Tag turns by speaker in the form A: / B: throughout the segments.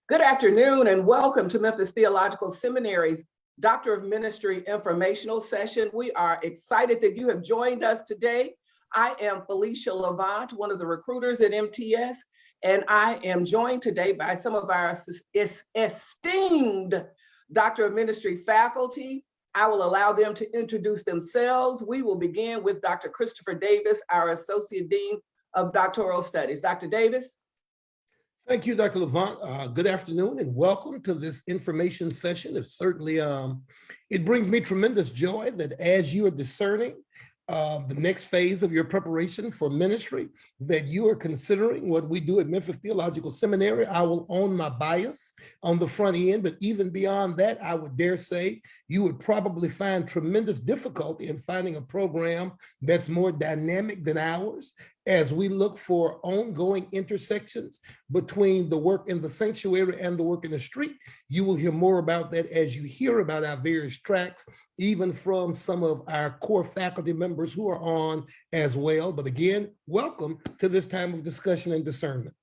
A: Good afternoon and welcome to Memphis Theological Seminary's Doctor of Ministry informational session. We are excited that you have joined us today. I am Felecia LaVant, one of the recruiters at MTS, and I am joined today by some of our esteemed Doctor of Ministry faculty. I will allow them to introduce themselves. We will begin with Dr. Christopher Davis, our Associate Dean of Doctoral Studies. Dr. Davis.
B: Thank you, Dr. LaVant. Good afternoon and welcome to this information session. It's certainly, it brings me tremendous joy that as you are discerning the next phase of your preparation for ministry, that you are considering what we do at Memphis Theological Seminary. I will own my bias on the front end, but even beyond that, I would dare say you would probably find tremendous difficulty in finding a program that's more dynamic than ours, as we look for ongoing intersections between the work in the sanctuary and the work in the street. You will hear more about that as you hear about our various tracks, even from some of our core faculty members who are on as well. But again, welcome to this time of discussion and discernment.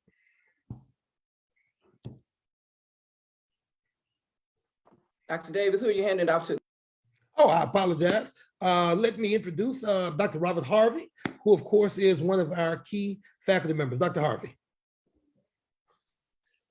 A: Dr. Davis, who are you handing off to?
B: Oh, I apologize. Let me introduce Dr. Robert Harvey, who of course is one of our key faculty members. Dr. Harvey.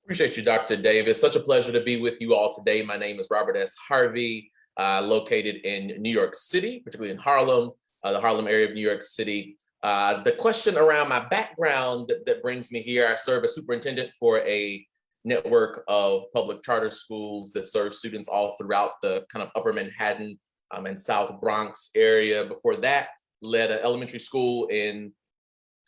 C: Appreciate you, Dr. Davis. Such a pleasure to be with you all today. My name is Robert S. Harvey, located in New York City, particularly in Harlem, the Harlem area of New York City. The question around my background that brings me here, I serve as superintendent for a network of public charter schools that serve students all throughout the kind of Upper Manhattan and South Bronx area. Before that, led an elementary school in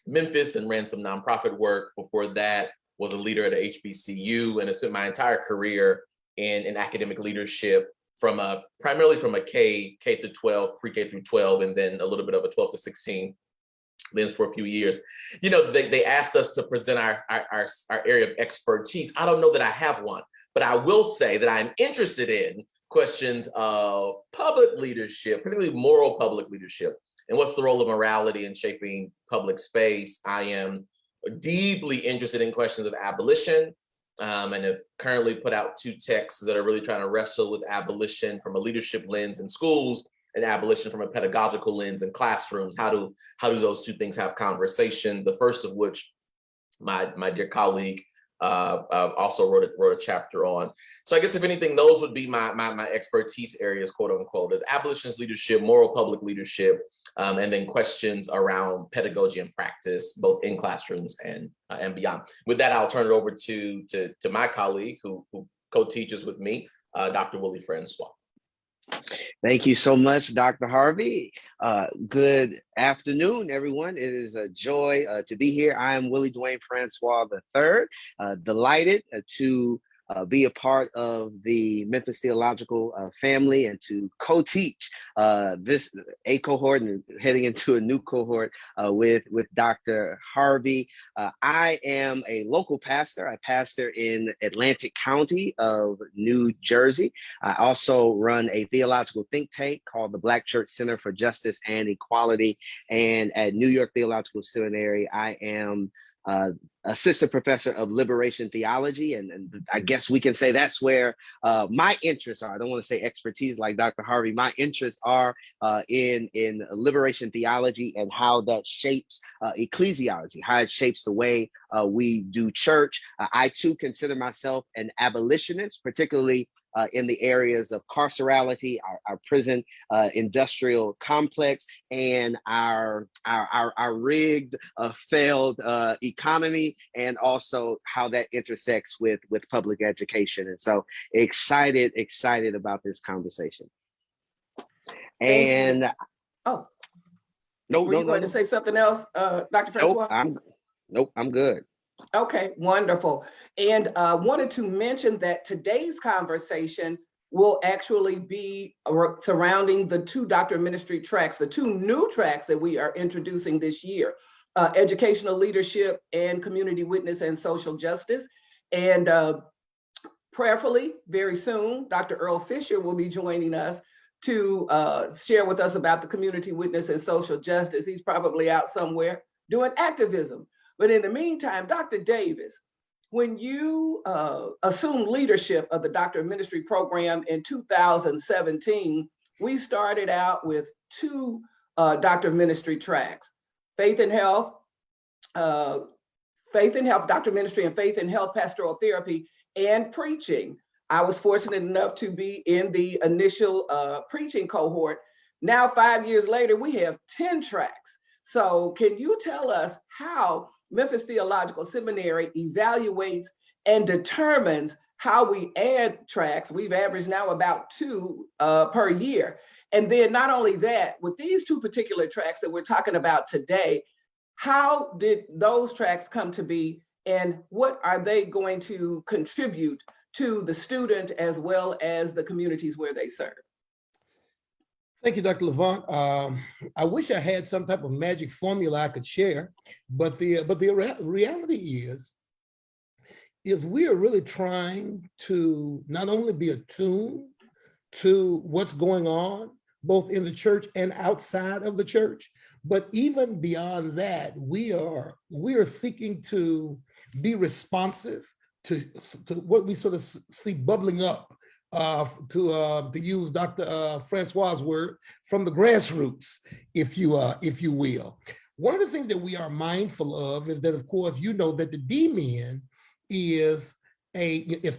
C: Memphis and ran some nonprofit work. Before that, was a leader at a HBCU, and I spent my entire career in academic leadership primarily from a K to 12, pre-K through 12, and then a little bit of a 12 to 16 lens for a few years. You know, they asked us to present our area of expertise. I don't know that I have one, but I will say that I'm interested in questions of public leadership, particularly moral public leadership, and what's the role of morality in shaping public space. I am deeply interested in questions of abolition, and have currently put out 2 texts that are really trying to wrestle with abolition from a leadership lens in schools and abolition from a pedagogical lens in classrooms. How do those 2 things have conversation? The first of which my dear colleague also wrote a chapter on. So I guess if anything, those would be my expertise areas, quote unquote, as abolitionist leadership, moral public leadership, and then questions around pedagogy and practice, both in classrooms and beyond. With that, I'll turn it over to my colleague who co-teaches with me, Dr. Willie Francois.
D: Thank you so much, Dr. Harvey. Good afternoon, everyone. It is a joy to be here. I am Willie Francois III, delighted to be a part of the Memphis Theological family and to co-teach a cohort and heading into a new cohort with Dr. Harvey. I am a local pastor. I pastor in Atlantic County of New Jersey. I also run a theological think tank called the Black Church Center for Justice and Equality. And at New York Theological Seminary, I am assistant professor of liberation theology, and I guess we can say that's where my interests are. I don't want to say expertise like Dr. Harvey. My interests are in liberation theology and how that shapes ecclesiology, how it shapes the way we do church. I too consider myself an abolitionist, particularly in the areas of carcerality, our prison industrial complex, and our rigged, failed economy, and also how that intersects with public education. And so excited about this conversation. And
A: oh,
D: no,
A: were you going to say something else, Dr. Francois?
D: Nope, I'm good.
A: Okay, wonderful. And wanted to mention that today's conversation will actually be surrounding the 2 Doctor of Ministry tracks, the 2 new tracks that we are introducing this year, educational leadership and community witness and social justice. And prayerfully, very soon, Dr. Earl Fisher will be joining us to share with us about the community witness and social justice. He's probably out somewhere doing activism. But in the meantime, Dr. Davis, when you assumed leadership of the Doctor of Ministry program in 2017, we started out with two Doctor of Ministry tracks, Faith and Health, Doctor of Ministry, and Faith and Health Pastoral Therapy, and Preaching. I was fortunate enough to be in the initial preaching cohort. Now, 5 years later, we have 10 tracks. So can you tell us how Memphis Theological Seminary evaluates and determines how we add tracks? We've averaged now about 2 per year. And then not only that, with these 2 particular tracks that we're talking about today, how did those tracks come to be, and what are they going to contribute to the student as well as the communities where they serve?
B: Thank you, Dr. LaVant. I wish I had some type of magic formula I could share, but the reality is we are really trying to not only be attuned to what's going on, both in the church and outside of the church, but even beyond that, we are seeking to be responsive to what we sort of see bubbling up, to use Dr. Francois' word, from the grassroots, if you will. One of the things that we are mindful of is that, of course, you know that the DMin is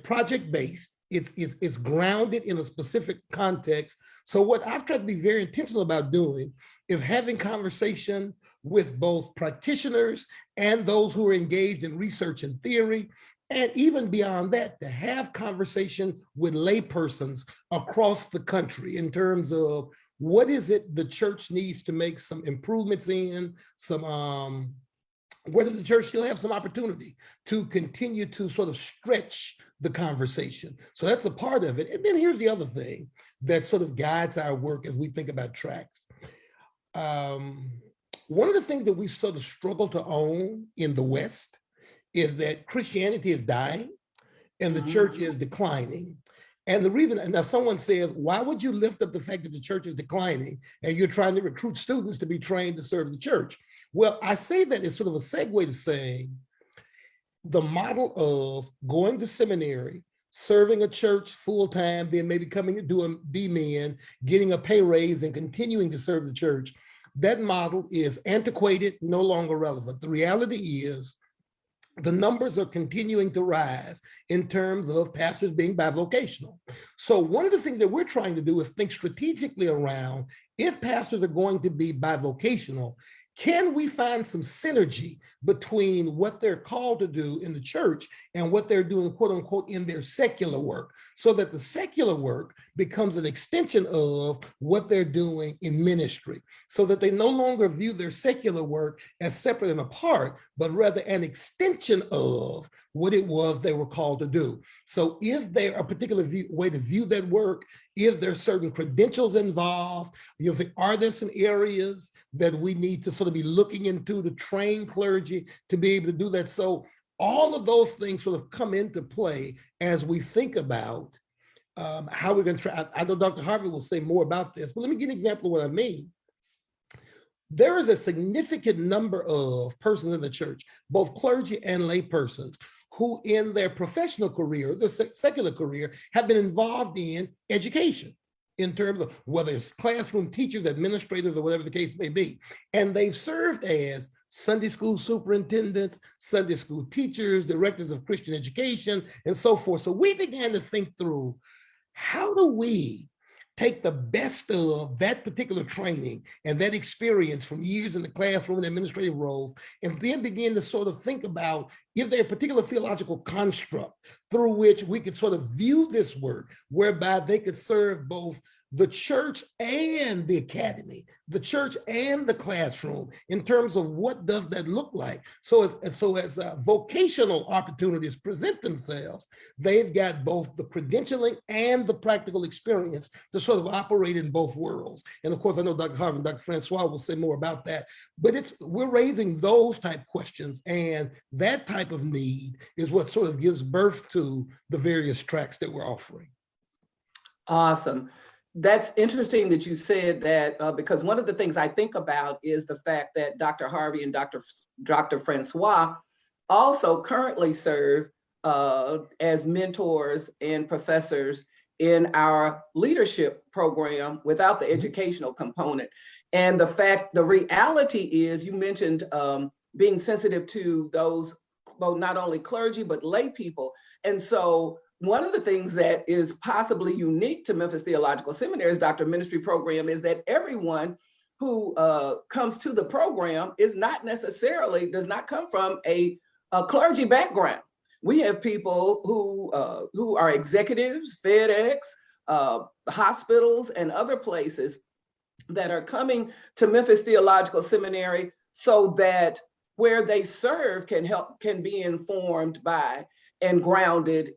B: project-based. It's grounded in a specific context. So what I've tried to be very intentional about doing is having conversation with both practitioners and those who are engaged in research and theory, and even beyond that, to have conversation with laypersons across the country in terms of what is it the church needs to make some improvements in, whether the church still have some opportunity to continue to sort of stretch the conversation. So that's a part of it. And then here's the other thing that sort of guides our work as we think about tracks. One of the things that we sort of struggle to own in the West is that Christianity is dying and the church is declining. And the reason, and now someone says, why would you lift up the fact that the church is declining and you're trying to recruit students to be trained to serve the church? Well, I say that as sort of a segue to saying the model of going to seminary, serving a church full-time, then maybe coming to do a DMin, getting a pay raise and continuing to serve the church, that model is antiquated, no longer relevant. The reality is the numbers are continuing to rise in terms of pastors being bivocational. So one of the things that we're trying to do is think strategically around, if pastors are going to be bivocational, can we find some synergy between what they're called to do in the church and what they're doing, quote unquote, in their secular work, so that the secular work becomes an extension of what they're doing in ministry, so that they no longer view their secular work as separate and apart, but rather an extension of what it was they were called to do. So is there a particular way to view that work? Is there certain credentials involved? Are there some areas that we need to sort of be looking into to train clergy to be able to do that? So all of those things sort of come into play as we think about how we're going to try. I know Dr. Harvey will say more about this, but let me give an example of what I mean. There is a significant number of persons in the church, both clergy and lay persons, who in their professional career, their secular career, have been involved in education in terms of whether it's classroom teachers, administrators, or whatever the case may be. And they've served as Sunday school superintendents, Sunday school teachers, directors of Christian education, and so forth. So we began to think through, how do we take the best of that particular training and that experience from years in the classroom and administrative roles, and then begin to sort of think about, is there a particular theological construct through which we could sort of view this work, whereby they could serve both the church and the academy, the church and the classroom, in terms of what does that look like? So as vocational opportunities present themselves, they've got both the credentialing and the practical experience to sort of operate in both worlds. And of course, I know Dr. Harvey and Dr. Francois will say more about that, but we're raising those type questions, and that type of need is what sort of gives birth to the various tracks that we're offering.
A: Awesome. That's interesting that you said that, because one of the things I think about is the fact that Dr. Harvey and Dr. Francois also currently serve as mentors and professors in our leadership program without the educational component. And the reality is, you mentioned being sensitive to those, well, not only clergy, but lay people. And so one of the things that is possibly unique to Memphis Theological Seminary's Doctor of Ministry program is that everyone who comes to the program does not come from a clergy background. We have people who are executives, FedEx, hospitals, and other places that are coming to Memphis Theological Seminary so that where they serve can be informed by and grounded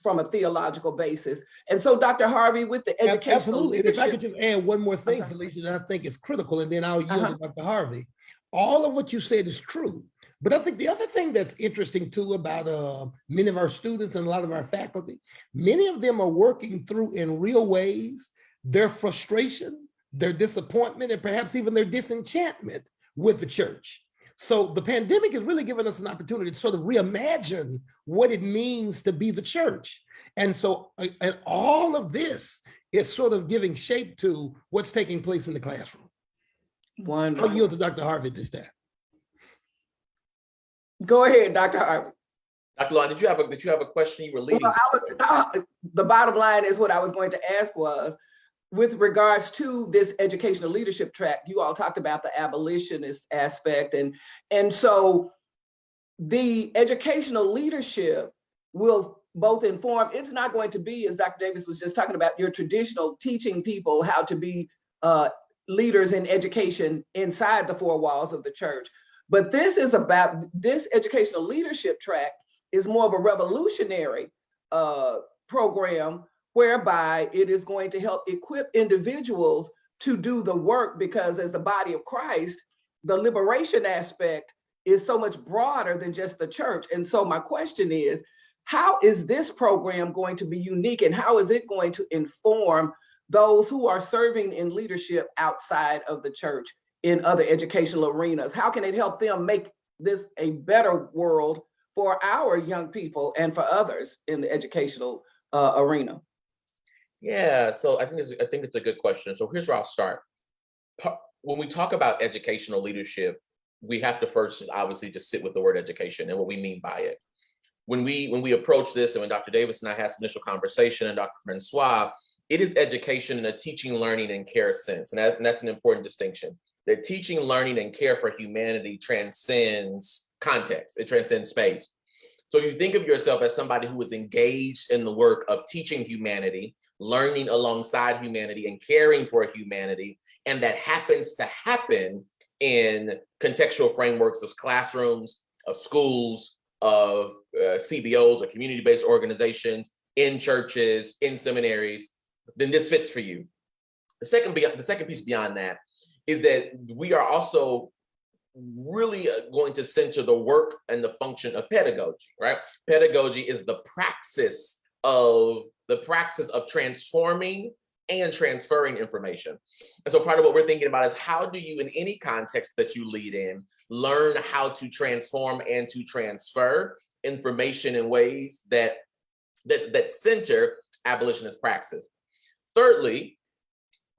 A: from a theological basis. And so, Dr. Harvey, with the educational
B: Absolutely.
A: leadership.
B: And if I could just add one more thing, Felecia, that I think is critical, and then I'll yield to Dr. Harvey. All of what you said is true. But I think the other thing that's interesting too about many of our students and a lot of our faculty, many of them are working through in real ways their frustration, their disappointment, and perhaps even their disenchantment with the church. So the pandemic has really given us an opportunity to sort of reimagine what it means to be the church. And so and all of this is sort of giving shape to what's taking place in the classroom.
A: Wonderful.
B: I'll yield to Dr. Harvey this time.
A: Go ahead, Dr. Harvey.
C: Dr. LaVant, did you have a question you were leading?
A: Well, the bottom line is what I was going to ask was, with regards to this educational leadership track, you all talked about the abolitionist aspect. And so the educational leadership will both inform, it's not going to be, as Dr. Davis was just talking about, your traditional teaching people how to be leaders in education inside the four walls of the church. But this educational leadership track is more of a revolutionary program whereby it is going to help equip individuals to do the work, because as the body of Christ, the liberation aspect is so much broader than just the church. And so my question is, how is this program going to be unique, and how is it going to inform those who are serving in leadership outside of the church in other educational arenas? How can it help them make this a better world for our young people and for others in the educational arena?
C: Yeah, so I think it's a good question. So here's where I'll start. When we talk about educational leadership, we have to first just obviously just sit with the word education and what we mean by it. When we approach this, and when Dr. Davis and I had some initial conversation, and Dr. Francois, it is education in a teaching, learning, and care sense, and that's an important distinction. That teaching, learning, and care for humanity transcends context. It transcends space. So you think of yourself as somebody who is engaged in the work of teaching humanity, learning alongside humanity, and caring for humanity, and that happens to happen in contextual frameworks of classrooms, of schools, of CBOs or community-based organizations, in churches, in seminaries, then this fits for you. The second piece beyond that is that we are also really going to center the work and the function of pedagogy, right? Pedagogy is the praxis of transforming and transferring information. And so part of what we're thinking about is, how do you, in any context that you lead in, learn how to transform and to transfer information in ways that center abolitionist praxis. Thirdly,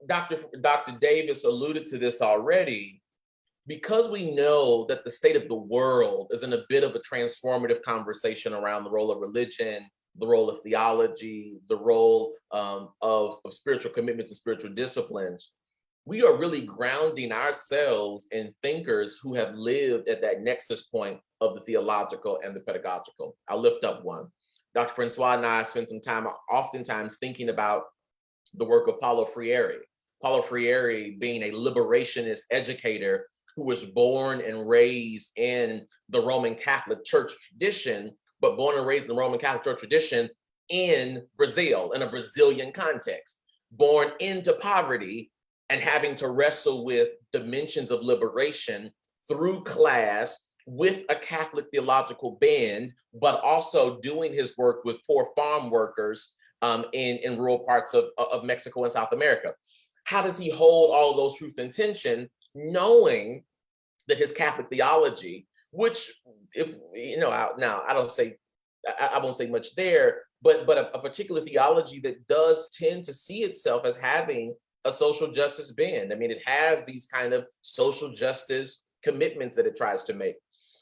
C: Dr. Davis alluded to this already, because we know that the state of the world is in a bit of a transformative conversation around the role of religion, the role of theology, the role of spiritual commitments and spiritual disciplines. We are really grounding ourselves in thinkers who have lived at that nexus point of the theological and the pedagogical. I'll lift up one. Dr. Francois and I spent some time oftentimes thinking about the work of Paulo Freire. Paulo Freire being a liberationist educator who was born and raised in the Roman Catholic Church tradition, but born and raised in the Roman Catholic Church tradition in Brazil, in a Brazilian context, born into poverty and having to wrestle with dimensions of liberation through class with a Catholic theological bend, but also doing his work with poor farm workers in rural parts of Mexico and South America. How does he hold all of those truth and tension, knowing that his Catholic theology, which, if you know, now I don't say I won't say much there, but a particular theology that does tend to see itself as having a social justice bend. I mean, it has these kind of social justice commitments that it tries to make.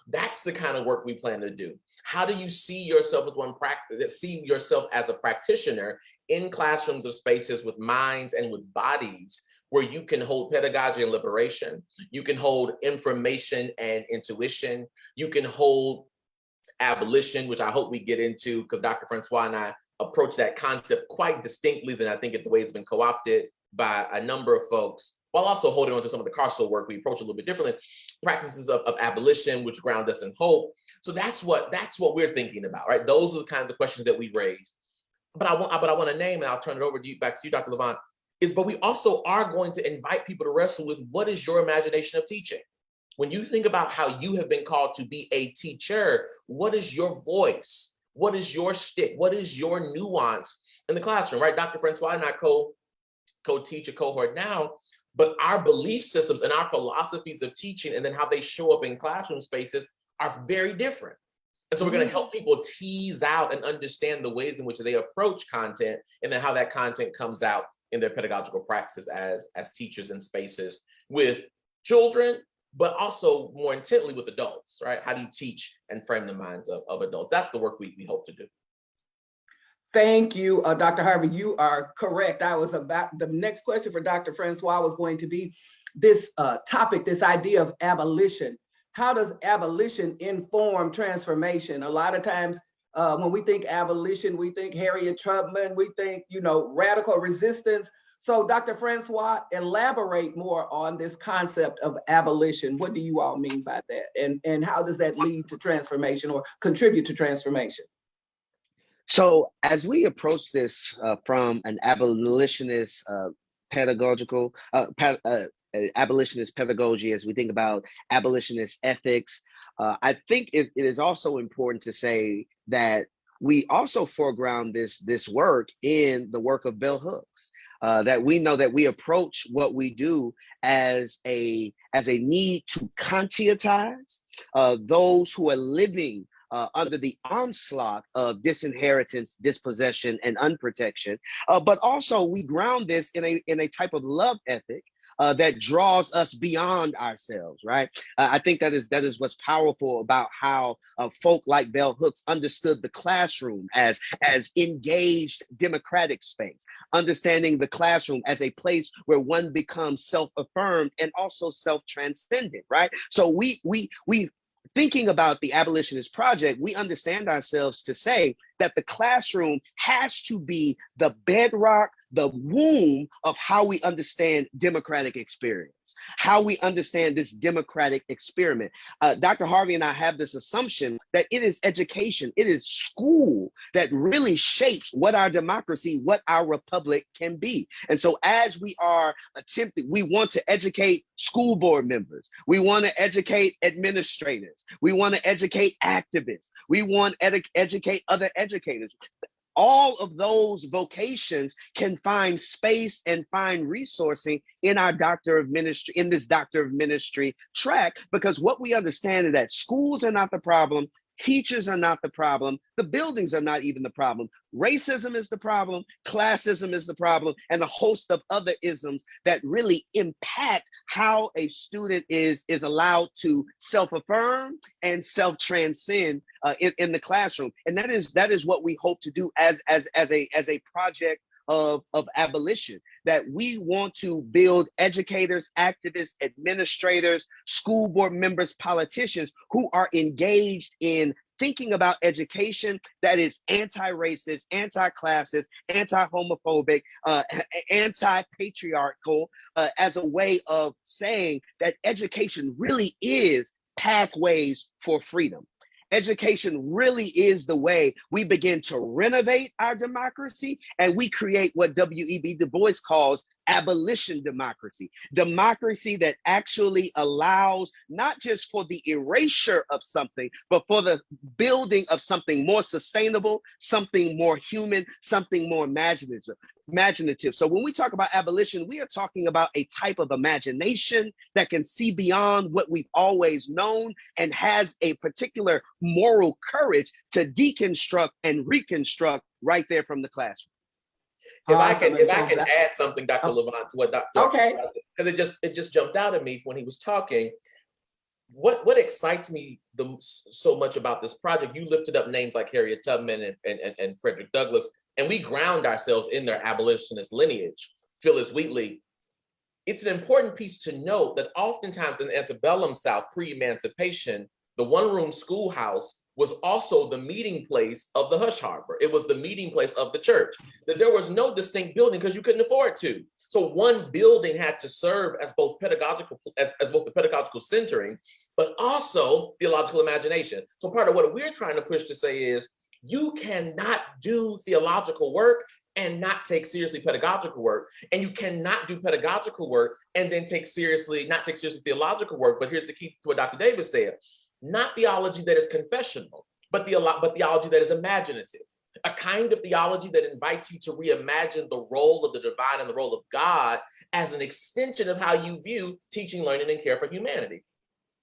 C: That's the kind of work we plan to do. How do you see yourself see yourself as a practitioner in classrooms of spaces with minds and with bodies where you can hold pedagogy and liberation, you can hold information and intuition, you can hold abolition, which I hope we get into, because Dr. Francois and I approach that concept quite distinctly than I think the way it's been co-opted by a number of folks, while also holding on to some of the carceral work we approach a little bit differently, practices of abolition, which ground us in hope. So that's what we're thinking about, right? Those are the kinds of questions that we raise. But I want to name, and I'll turn it over to you, back to you, Dr. LaVant, but we also are going to invite people to wrestle with what is your imagination of teaching? When you think about how you have been called to be a teacher, what is your voice? What is your stick? What is your nuance in the classroom, right? Dr. Francois and I co-teach a cohort now, but our belief systems and our philosophies of teaching and then how they show up in classroom spaces are very different. And so we're going to help people tease out and understand the ways in which they approach content and then how that content comes out in their pedagogical practices as teachers in spaces with children, but also more intently with adults, right? How do you teach and frame the minds of adults? That's the work we hope to do.
A: Thank you, Dr. Harvey. You are correct. The next question for Dr. Francois was going to be this topic, this idea of abolition. How does abolition inform transformation? A lot of times when we think abolition, we think Harriet Tubman, we think, radical resistance. So Dr. Francois, elaborate more on this concept of abolition. What do you all mean by that? And how does that lead to transformation or contribute to transformation?
D: So as we approach this from an abolitionist abolitionist pedagogy, as we think about abolitionist ethics, I think it is also important to say that we also foreground this work in the work of bell hooks. That we know that we approach what we do as a need to conscientize those who are living under the onslaught of disinheritance, dispossession, and unprotection. But also we ground this in a type of love ethic that draws us beyond ourselves, right? I think that is what's powerful about how folk like bell hooks understood the classroom as engaged democratic space, understanding the classroom as a place where one becomes self-affirmed and also self-transcendent, right? So we thinking about the abolitionist project, we understand ourselves to say that the classroom has to be the bedrock, the womb of how we understand democratic experience, how we understand this democratic experiment. Dr. Harvey and I have this assumption that it is education, it is school that really shapes what our democracy, what our republic can be. And so as we are attempting, we want to educate school board members, we want to educate administrators, we want to educate activists, we want to educate other educators. All of those vocations can find space and find resourcing in our Doctor of Ministry, in this Doctor of Ministry track, because what we understand is that schools are not the problem, teachers are not the problem, the buildings are not even the problem. Racism is the problem, classism is the problem, and a host of other isms that really impact how a student is allowed to self-affirm and self-transcend in the classroom. And that is what we hope to do as a project of abolition, that we want to build educators, activists, administrators, school board members, politicians who are engaged in thinking about education that is anti-racist, anti-classist, anti-homophobic, anti-patriarchal, as a way of saying that education really is pathways for freedom. Education really is the way we begin to renovate our democracy, and we create what W.E.B. Du Bois calls abolition democracy, democracy that actually allows not just for the erasure of something, but for the building of something more sustainable, something more human, something more imaginative. So when we talk about abolition, we are talking about a type of imagination that can see beyond what we've always known and has a particular moral courage to deconstruct and reconstruct right there from the classroom.
C: If
A: Awesome.
C: I can add something, Dr. LaVant, to what Dr.
A: Okay.
C: Because it just jumped out at me when he was talking. What excites me so much about this project, you lifted up names like Harriet Tubman and Frederick Douglass, and we ground ourselves in their abolitionist lineage. Phyllis Wheatley. It's an important piece to note that oftentimes in the antebellum South, pre-emancipation, the one-room schoolhouse was also the meeting place of the hush harbor. It was the meeting place of the church. That there was no distinct building because you couldn't afford to. So one building had to serve as both pedagogical, as both the pedagogical centering, but also theological imagination. So part of what we're trying to push to say is, you cannot do theological work and not take seriously pedagogical work. And you cannot do pedagogical work and then not take seriously theological work. But here's the key to what Dr. Davis said. Not theology that is confessional, but theology that is imaginative. A kind of theology that invites you to reimagine the role of the divine and the role of God as an extension of how you view teaching, learning, and care for humanity.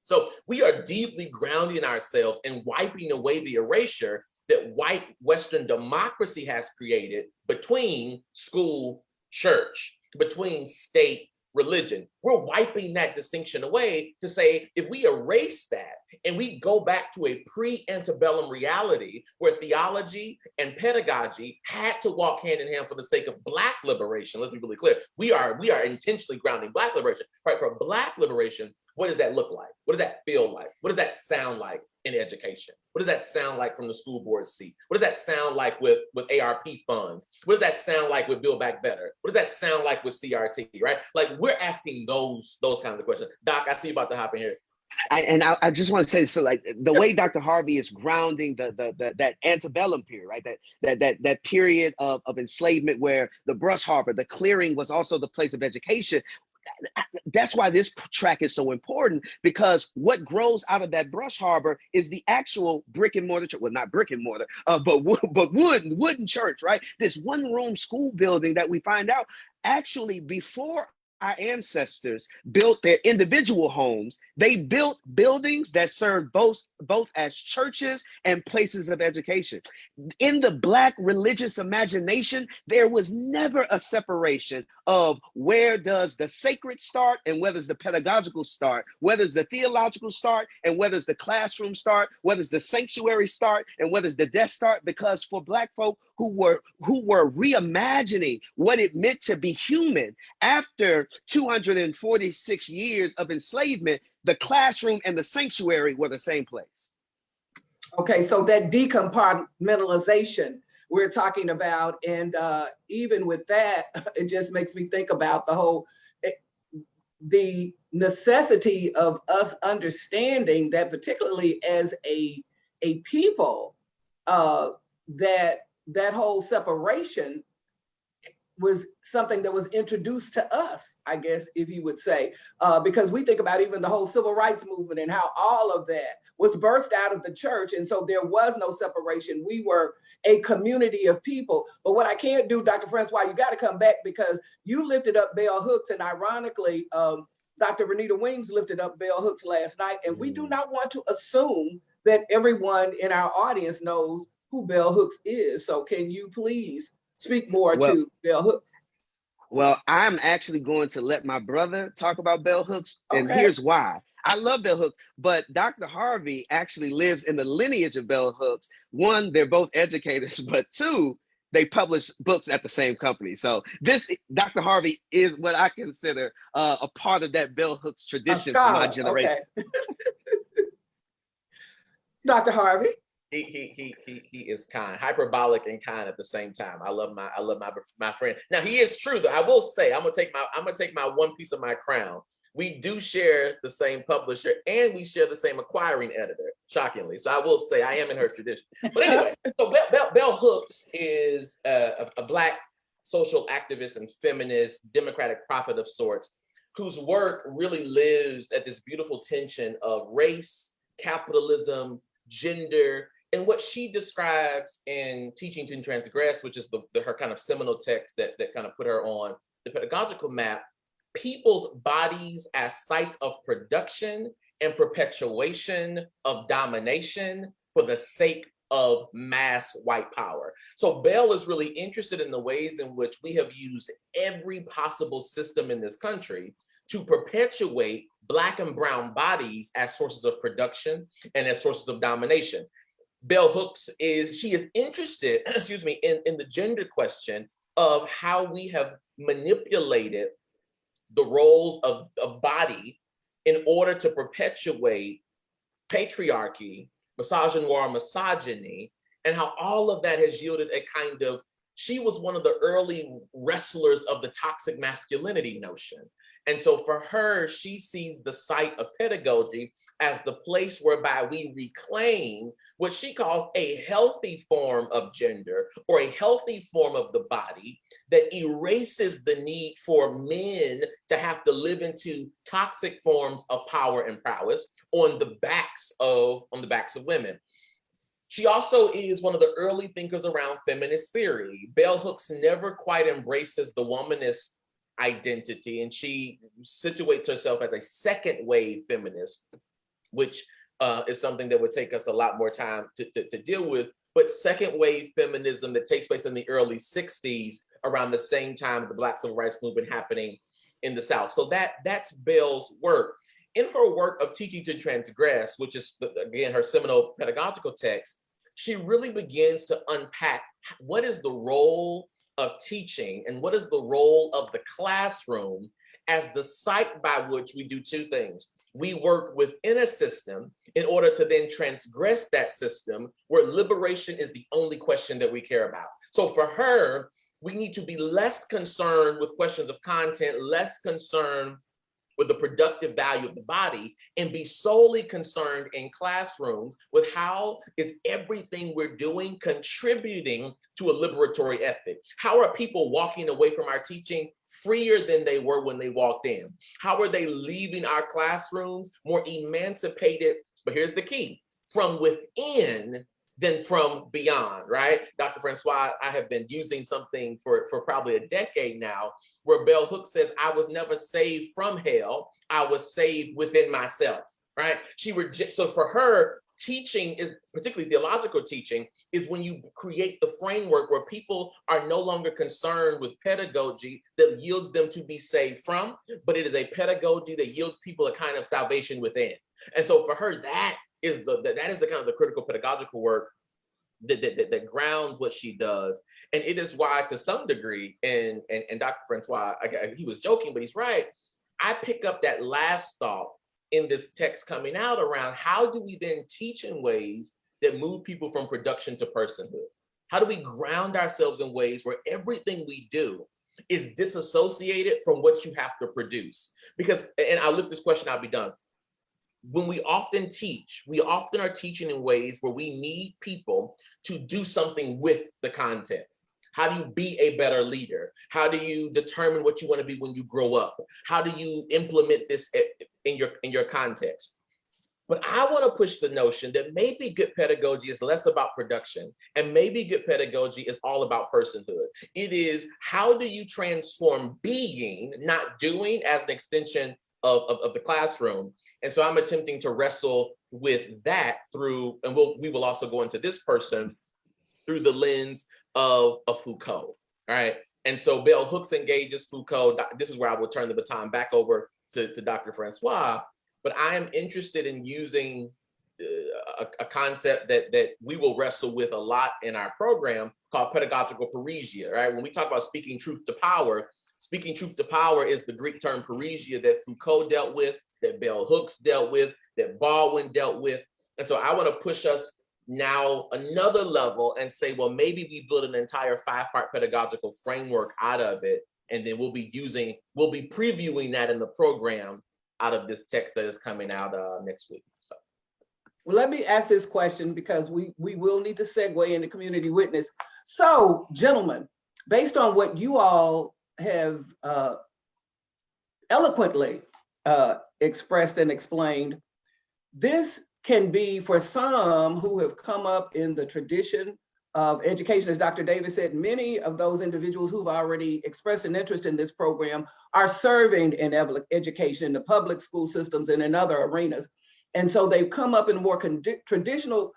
C: So we are deeply grounding ourselves and wiping away the erasure that white Western democracy has created between school, church, between state, religion. We're wiping that distinction away to say, if we erase that and we go back to a pre-antebellum reality where theology and pedagogy had to walk hand in hand for the sake of Black liberation, let's be really clear. We are intentionally grounding Black liberation, right? For Black liberation, what does that look like? What does that feel like? What does that sound like in education? What does that sound like from the school board seat? What does that sound like with ARP funds? What does that sound like with Build Back Better? What does that sound like with CRT, right? Like, we're asking those kinds of questions. Doc, I see you about to hop in here.
D: I just want to say, so like the way Dr. Harvey is grounding that antebellum period, right? That period of enslavement where the brush harbor, the clearing was also the place of education. That's why this track is so important, because what grows out of that brush harbor is the actual brick and mortar church. Well, not brick and mortar, but wooden church, right? This one room school building that we find out actually before our ancestors built their individual homes, they built buildings that served both as churches and places of education. In the Black religious imagination, there was never a separation of where does the sacred start and where does the pedagogical start, where does the theological start and where does the classroom start, where does the sanctuary start and where does the desk start, because for Black folk who were reimagining what it meant to be human after 246 years of enslavement, the classroom and the sanctuary were the same place.
A: Okay, so that decompartmentalization we're talking about, and even with that, it just makes me think about the necessity of us understanding that, particularly as a people, that whole separation was something that was introduced to us, I guess, if you would say, because we think about even the whole civil rights movement and how all of that was birthed out of the church. And so there was no separation. We were a community of people. But what I can't do, Dr. Francois, you got to come back, because you lifted up bell hooks, and ironically, Dr. Renita Weems lifted up bell hooks last night, and we do not want to assume that everyone in our audience knows who bell hooks is. So can you please speak more to bell hooks?
D: Well, I'm actually going to let my brother talk about bell hooks, and here's why. I love bell hooks, but Dr. Harvey actually lives in the lineage of bell hooks. One, they're both educators, but two, they publish books at the same company. So this, Dr. Harvey, is what I consider a part of that bell hooks tradition for my generation.
A: Okay. Dr. Harvey.
C: He is kind, hyperbolic and kind at the same time. I love my friend. Now, he is true though. I will say, I'm gonna take my one piece of my crown. We do share the same publisher and we share the same acquiring editor, shockingly. So I will say I am in her tradition. But anyway, so bell hooks is a Black social activist and feminist, democratic prophet of sorts, whose work really lives at this beautiful tension of race, capitalism, gender, and what she describes in Teaching to Transgress, which is her kind of seminal text that kind of put her on the pedagogical map, people's bodies as sites of production and perpetuation of domination for the sake of mass white power. So Bell is really interested in the ways in which we have used every possible system in this country to perpetuate Black and brown bodies as sources of production and as sources of domination. Bell Hooks is interested, excuse me, in the gender question of how we have manipulated the roles of body in order to perpetuate patriarchy, misogynoir, misogyny, and how all of that has yielded a kind of, she was one of the early wrestlers of the toxic masculinity notion. And so for her, she sees the site of pedagogy as the place whereby we reclaim what she calls a healthy form of gender or a healthy form of the body that erases the need for men to have to live into toxic forms of power and prowess on the backs of women. She also is one of the early thinkers around feminist theory. Bell Hooks never quite embraces the womanist identity, and she situates herself as a second wave feminist, which is something that would take us a lot more time to deal with. But second wave feminism that takes place in the early 60s, around the same time the Black Civil Rights Movement happening in the South. So that's Bell's work. In her work of Teaching to Transgress, which is, again, her seminal pedagogical text, she really begins to unpack what is the role of teaching and what is the role of the classroom as the site by which we do two things. We work within a system in order to then transgress that system where liberation is the only question that we care about. So for her, we need to be less concerned with questions of content, less concerned with the productive value of the body, and be solely concerned in classrooms with how is everything we're doing contributing to a liberatory ethic? How are people walking away from our teaching freer than they were when they walked in? How are they leaving our classrooms more emancipated? But here's the key, from within than from beyond, right? Dr. Francois, I have been using something for probably a decade now, where Bell Hooks says, I was never saved from hell, I was saved within myself, right? So for her, teaching is, particularly theological teaching, is when you create the framework where people are no longer concerned with pedagogy that yields them to be saved from, but it is a pedagogy that yields people a kind of salvation within. And so for her, that is the kind of the critical pedagogical work that grounds what she does. And it is why, to some degree, and Dr. Francois, he was joking, but he's right, I pick up that last thought in this text coming out around how do we then teach in ways that move people from production to personhood? How do we ground ourselves in ways where everything we do is disassociated from what you have to produce? Because, and I'll lift this question, I'll be done. When we often teach, we often are teaching in ways where we need people to do something with the content. How do you be a better leader? How do you determine what you want to be when you grow up? How do you implement this in your context? But I want to push the notion that maybe good pedagogy is less about production, and maybe good pedagogy is all about personhood. It is, how do you transform being, not doing, as an extension of the classroom? And so I'm attempting to wrestle with that through, and we will also go into this person through the lens of Foucault, all right? And so Bell Hooks engages Foucault. This is where I will turn the baton back over to Dr. Francois, but I am interested in using a concept that we will wrestle with a lot in our program called pedagogical parrhesia, right? When we talk about speaking truth to power is the Greek term parrhesia that Foucault dealt with, that Bell Hooks dealt with, that Baldwin dealt with. And so I want to push us now another level and say, well, maybe we build an entire 5-part pedagogical framework out of it, and then we'll be previewing that in the program out of this text that is coming out next week. So,
A: well, let me ask this question, because we will need to segue into community witness. So, gentlemen, based on what you all have eloquently expressed and explained, this can be for some who have come up in the tradition of education. As Dr. Davis said, many of those individuals who've already expressed an interest in this program are serving in education, in the public school systems and in other arenas. And so they've come up in more traditional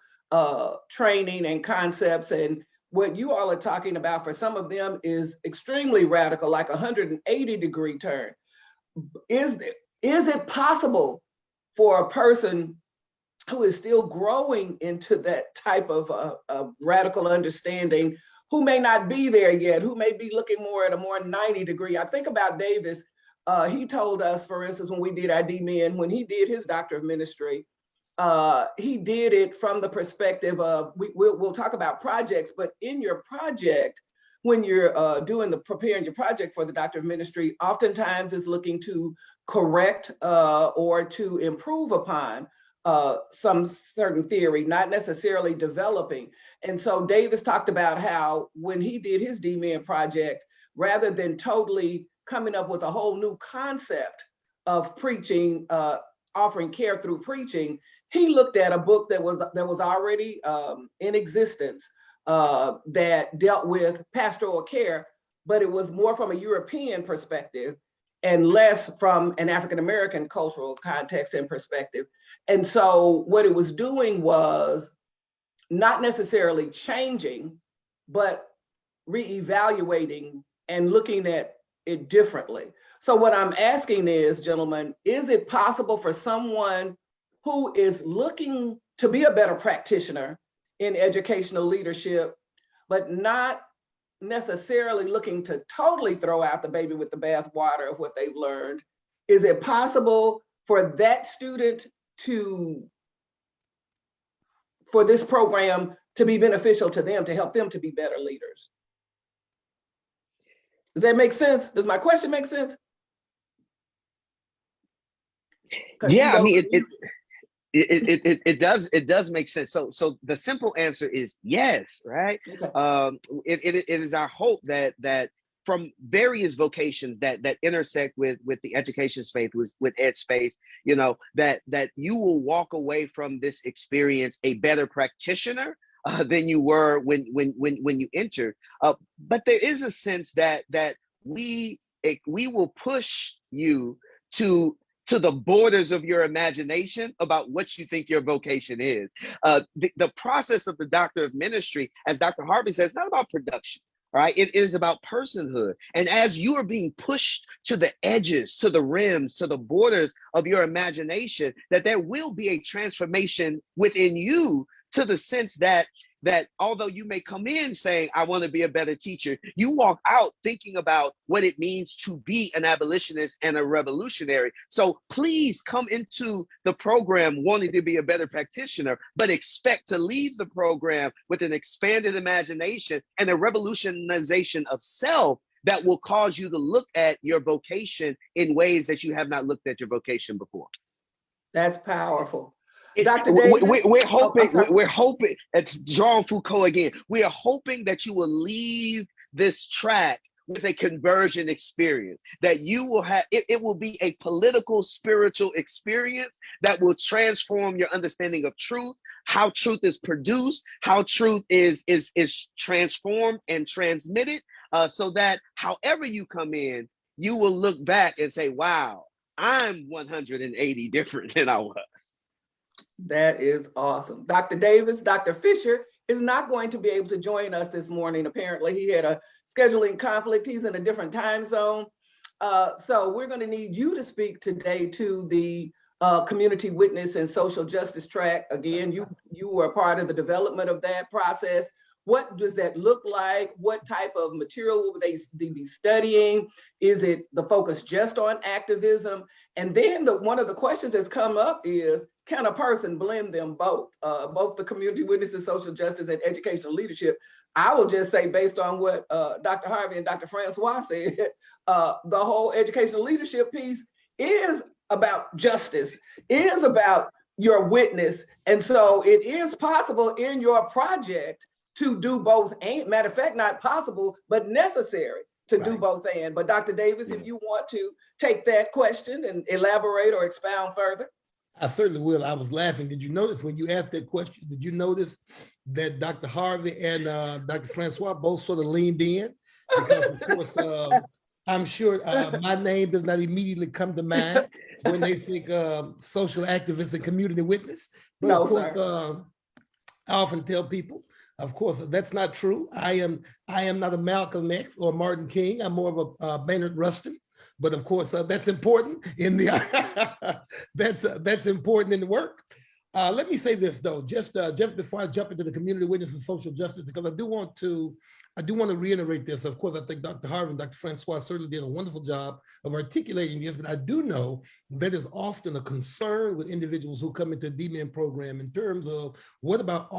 A: training and concepts. And what you all are talking about for some of them is extremely radical, like a 180-degree turn. Is it possible for a person who is still growing into that type of radical understanding, who may not be there yet, who may be looking more at a more 90-degree? I think about Davis. He told us, for instance, when we did our DMin, when he did his Doctor of Ministry, he did it from the perspective of, we'll talk about projects, but in your project, when you're preparing your project for the Doctor of Ministry, oftentimes is looking to correct or to improve upon some certain theory, not necessarily developing. And so Davis talked about how when he did his DMin project, rather than totally coming up with a whole new concept of preaching, offering care through preaching, he looked at a book that was already in existence that dealt with pastoral care, but it was more from a European perspective and less from an African-American cultural context and perspective. And so what it was doing was not necessarily changing, but reevaluating and looking at it differently. So what I'm asking is, gentlemen, is it possible for someone who is looking to be a better practitioner in educational leadership, but not necessarily looking to totally throw out the baby with the bathwater of what they've learned, is it possible for that student for this program to be beneficial to them, to help them to be better leaders? Does that make sense? Does my question make sense?
D: Yeah, I mean, it does make sense. So the simple answer is yes, right? Okay. It is our hope that from various vocations that intersect with the education space, with ed space, you know, that you will walk away from this experience a better practitioner than you were when you entered. But there is a sense that we will push you to the borders of your imagination about what you think your vocation is. The process of the Doctor of Ministry, as Dr. Harvey says, not about production, right? It is about personhood. And as you are being pushed to the edges, to the rims, to the borders of your imagination, that there will be a transformation within you, to the sense that although you may come in saying, I want to be a better teacher, you walk out thinking about what it means to be an abolitionist and a revolutionary. So please come into the program wanting to be a better practitioner, but expect to leave the program with an expanded imagination and a revolutionization of self that will cause you to look at your vocation in ways that you have not looked at your vocation before.
A: That's powerful. Dr. Davis,
D: we're hoping, it's Jean Foucault again. We are hoping that you will leave this track with a conversion experience, that you will have, it will be a political, spiritual experience that will transform your understanding of truth, how truth is produced, how truth is transformed and transmitted, so that however you come in, you will look back and say, wow, I'm 180 different than I was.
A: That is awesome. Dr. Davis, Dr. Fisher is not going to be able to join us this morning. Apparently, he had a scheduling conflict. He's in a different time zone. So we're going to need you to speak today to the community witness and social justice track. Again, you were a part of the development of that process. What does that look like? What type of material will they be studying? Is it the focus just on activism? And then one of the questions that's come up is, can a person blend them both the community witness and social justice and educational leadership? I will just say, based on what Dr. Harvey and Dr. Francois said, the whole educational leadership piece is about justice, is about your witness. And so it is possible in your project to do both and. Matter of fact, not possible, but necessary to do both and. But Dr. Davis, if you want to take that question and elaborate or expound further.
B: I certainly will. I was laughing. Did you notice when you asked that question, did you notice that Dr. Harvey and Dr. Francois both sort of leaned in? Because of course, I'm sure my name does not immediately come to mind when they think social activist and community witness. But
A: No,
B: of course,
A: sir.
B: I often tell people, of course, that's not true. I am not a Malcolm X or Martin King. I'm more of a Maynard Rustin. But of course, that's important in the that's important in the work. Let me say this though, just before I jump into the community witness and social justice, because I do want to reiterate this. Of course, I think Dr. Harvey and Dr. Francois certainly did a wonderful job of articulating this, but I do know that is often a concern with individuals who come into the DMIN program in terms of what about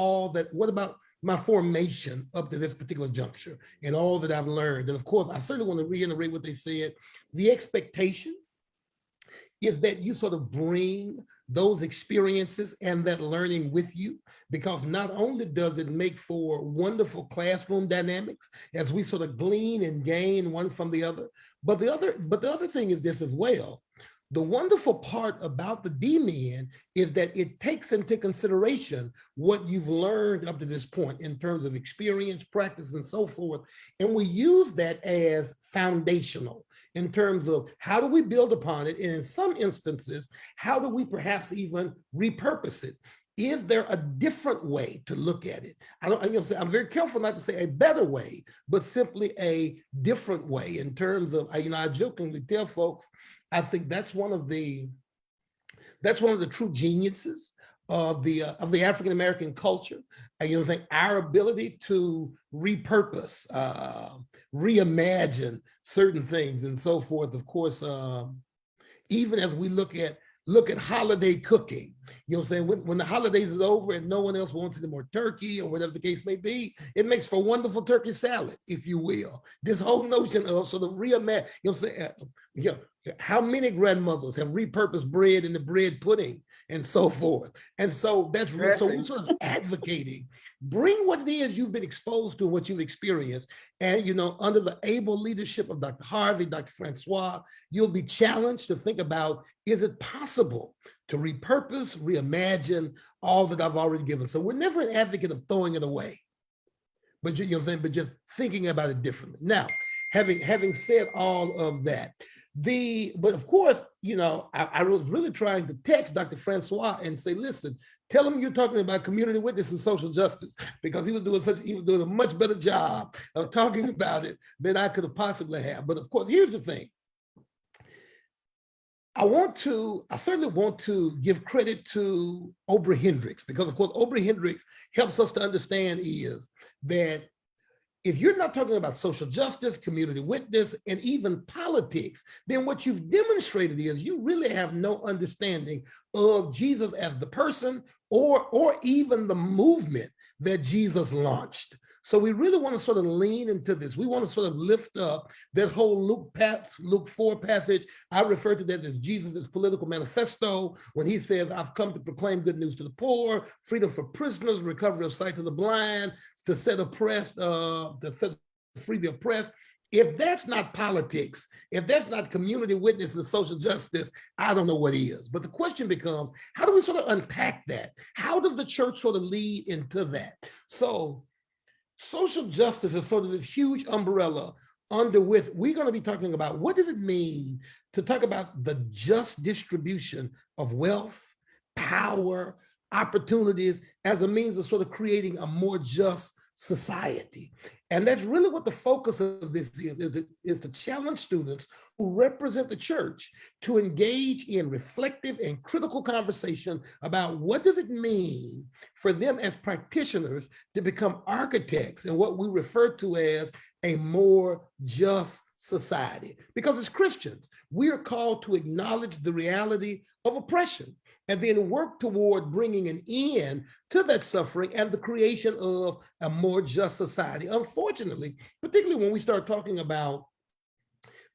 B: my formation up to this particular juncture and all that I've learned. And of course, I certainly want to reiterate what they said. The expectation is that you sort of bring those experiences and that learning with you, because not only does it make for wonderful classroom dynamics as we sort of glean and gain one from the other, but the other thing is this as well. The wonderful part about the DMIN is that it takes into consideration what you've learned up to this point in terms of experience, practice, and so forth. And we use that as foundational in terms of how do we build upon it? And in some instances, how do we perhaps even repurpose it? Is there a different way to look at it? I'm very careful not to say a better way, but simply a different way in terms of, I jokingly tell folks, I think that's one of the true geniuses of the African-American culture. And think our ability to repurpose, reimagine certain things and so forth. Of course, even as we look at holiday cooking, when the holidays is over and no one else wants any more turkey or whatever the case may be, it makes for wonderful turkey salad, if you will. This whole notion of sort of reimagine, how many grandmothers have repurposed bread into bread pudding and so forth. And so so we're sort of advocating, bring what it is you've been exposed to, what you've experienced. And, under the able leadership of Dr. Harvey, Dr. Francois, you'll be challenged to think about, is it possible to repurpose, reimagine all that I've already given? So we're never an advocate of throwing it away, but but just thinking about it differently. Now, having said all of that, but of course, I was really trying to text Dr. Francois and say, listen, tell him you're talking about community witness and social justice, because he was doing a much better job of talking about it than I could have possibly have. But of course, here's the thing. I certainly want to give credit to Oprah Hendricks, because of course, Oprah Hendricks helps us to understand is that if you're not talking about social justice, community witness, and even politics, then what you've demonstrated is you really have no understanding of Jesus as the person or even the movement that Jesus launched. So we really want to sort of lean into this. We want to sort of lift up that whole Luke 4 passage. I refer to that as Jesus' political manifesto, when he says, I've come to proclaim good news to the poor, freedom for prisoners, recovery of sight to the blind, to set free the oppressed. If that's not politics, if that's not community witness and social justice, I don't know what is. But the question becomes, how do we sort of unpack that? How does the church sort of lead into that? So social justice is sort of this huge umbrella under which we're going to be talking about what does it mean to talk about the just distribution of wealth, power, opportunities as a means of sort of creating a more just society. And that's really what the focus of this is to challenge students who represent the church to engage in reflective and critical conversation about what does it mean for them as practitioners to become architects in what we refer to as a more just society. Because as Christians, we are called to acknowledge the reality of oppression and then work toward bringing an end to that suffering and the creation of a more just society. Unfortunately, particularly when we start talking about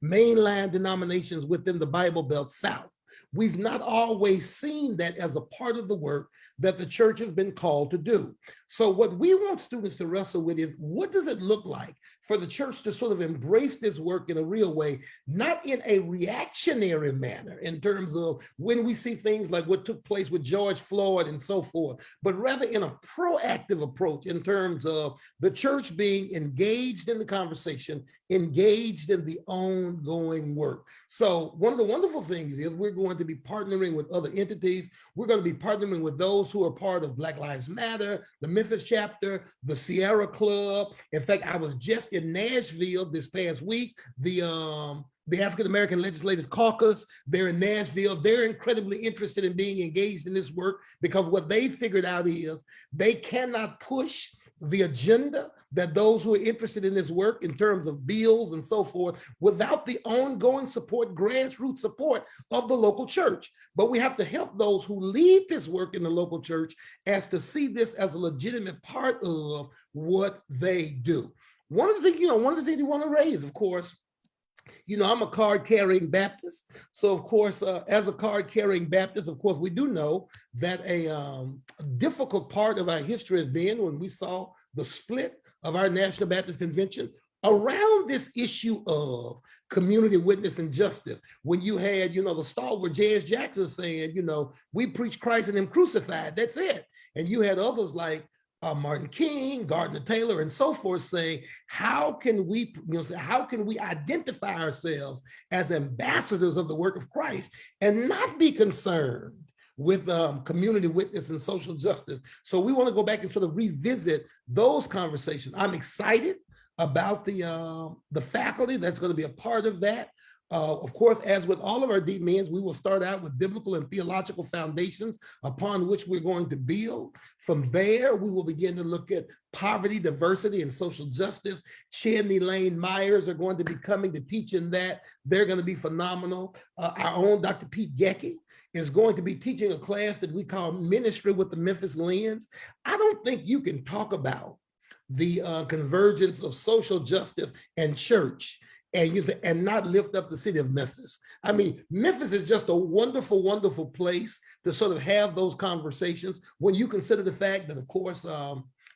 B: mainline denominations within the Bible Belt South, we've not always seen that as a part of the work that the church has been called to do. So what we want students to wrestle with is, what does it look like for the church to sort of embrace this work in a real way, not in a reactionary manner in terms of when we see things like what took place with George Floyd and so forth, but rather in a proactive approach in terms of the church being engaged in the conversation, engaged in the ongoing work. So one of the wonderful things is we're going to be partnering with other entities. We're going to be partnering with those who are part of Black Lives Matter, the Memphis chapter, the Sierra Club. In fact, I was just in Nashville this past week. The African American Legislative Caucus, they're in Nashville. They're incredibly interested in being engaged in this work because what they figured out is they cannot push the agenda that those who are interested in this work in terms of bills and so forth without the ongoing support, grassroots support of the local church. But we have to help those who lead this work in the local church as to see this as a legitimate part of what they do. One of the things you want to raise, of course, I'm a card-carrying Baptist. So, of course, as a card-carrying Baptist, of course, we do know that a difficult part of our history has been when we saw the split of our National Baptist Convention around this issue of community witness and justice. When you had, the stalwart J.S. Jackson saying, we preach Christ and him crucified, that's it. And you had others like Martin King, Gardner Taylor, and so forth saying, how can we identify ourselves as ambassadors of the work of Christ and not be concerned with community witness and social justice? So we want to go back and sort of revisit those conversations. I'm excited about the faculty that's going to be a part of that. Of course, as with all of our deep men's, we will start out with biblical and theological foundations upon which we're going to build. From there, we will begin to look at poverty, diversity, and social justice. Chadney Lane Myers are going to be coming to teach in that. They're going to be phenomenal. Our own Dr. Pete Gecky is going to be teaching a class that we call Ministry with the Memphis Lens. I don't think you can talk about the convergence of social justice and church and not lift up the city of Memphis. I mean, Memphis is just a wonderful, wonderful place to sort of have those conversations when you consider the fact that, of course,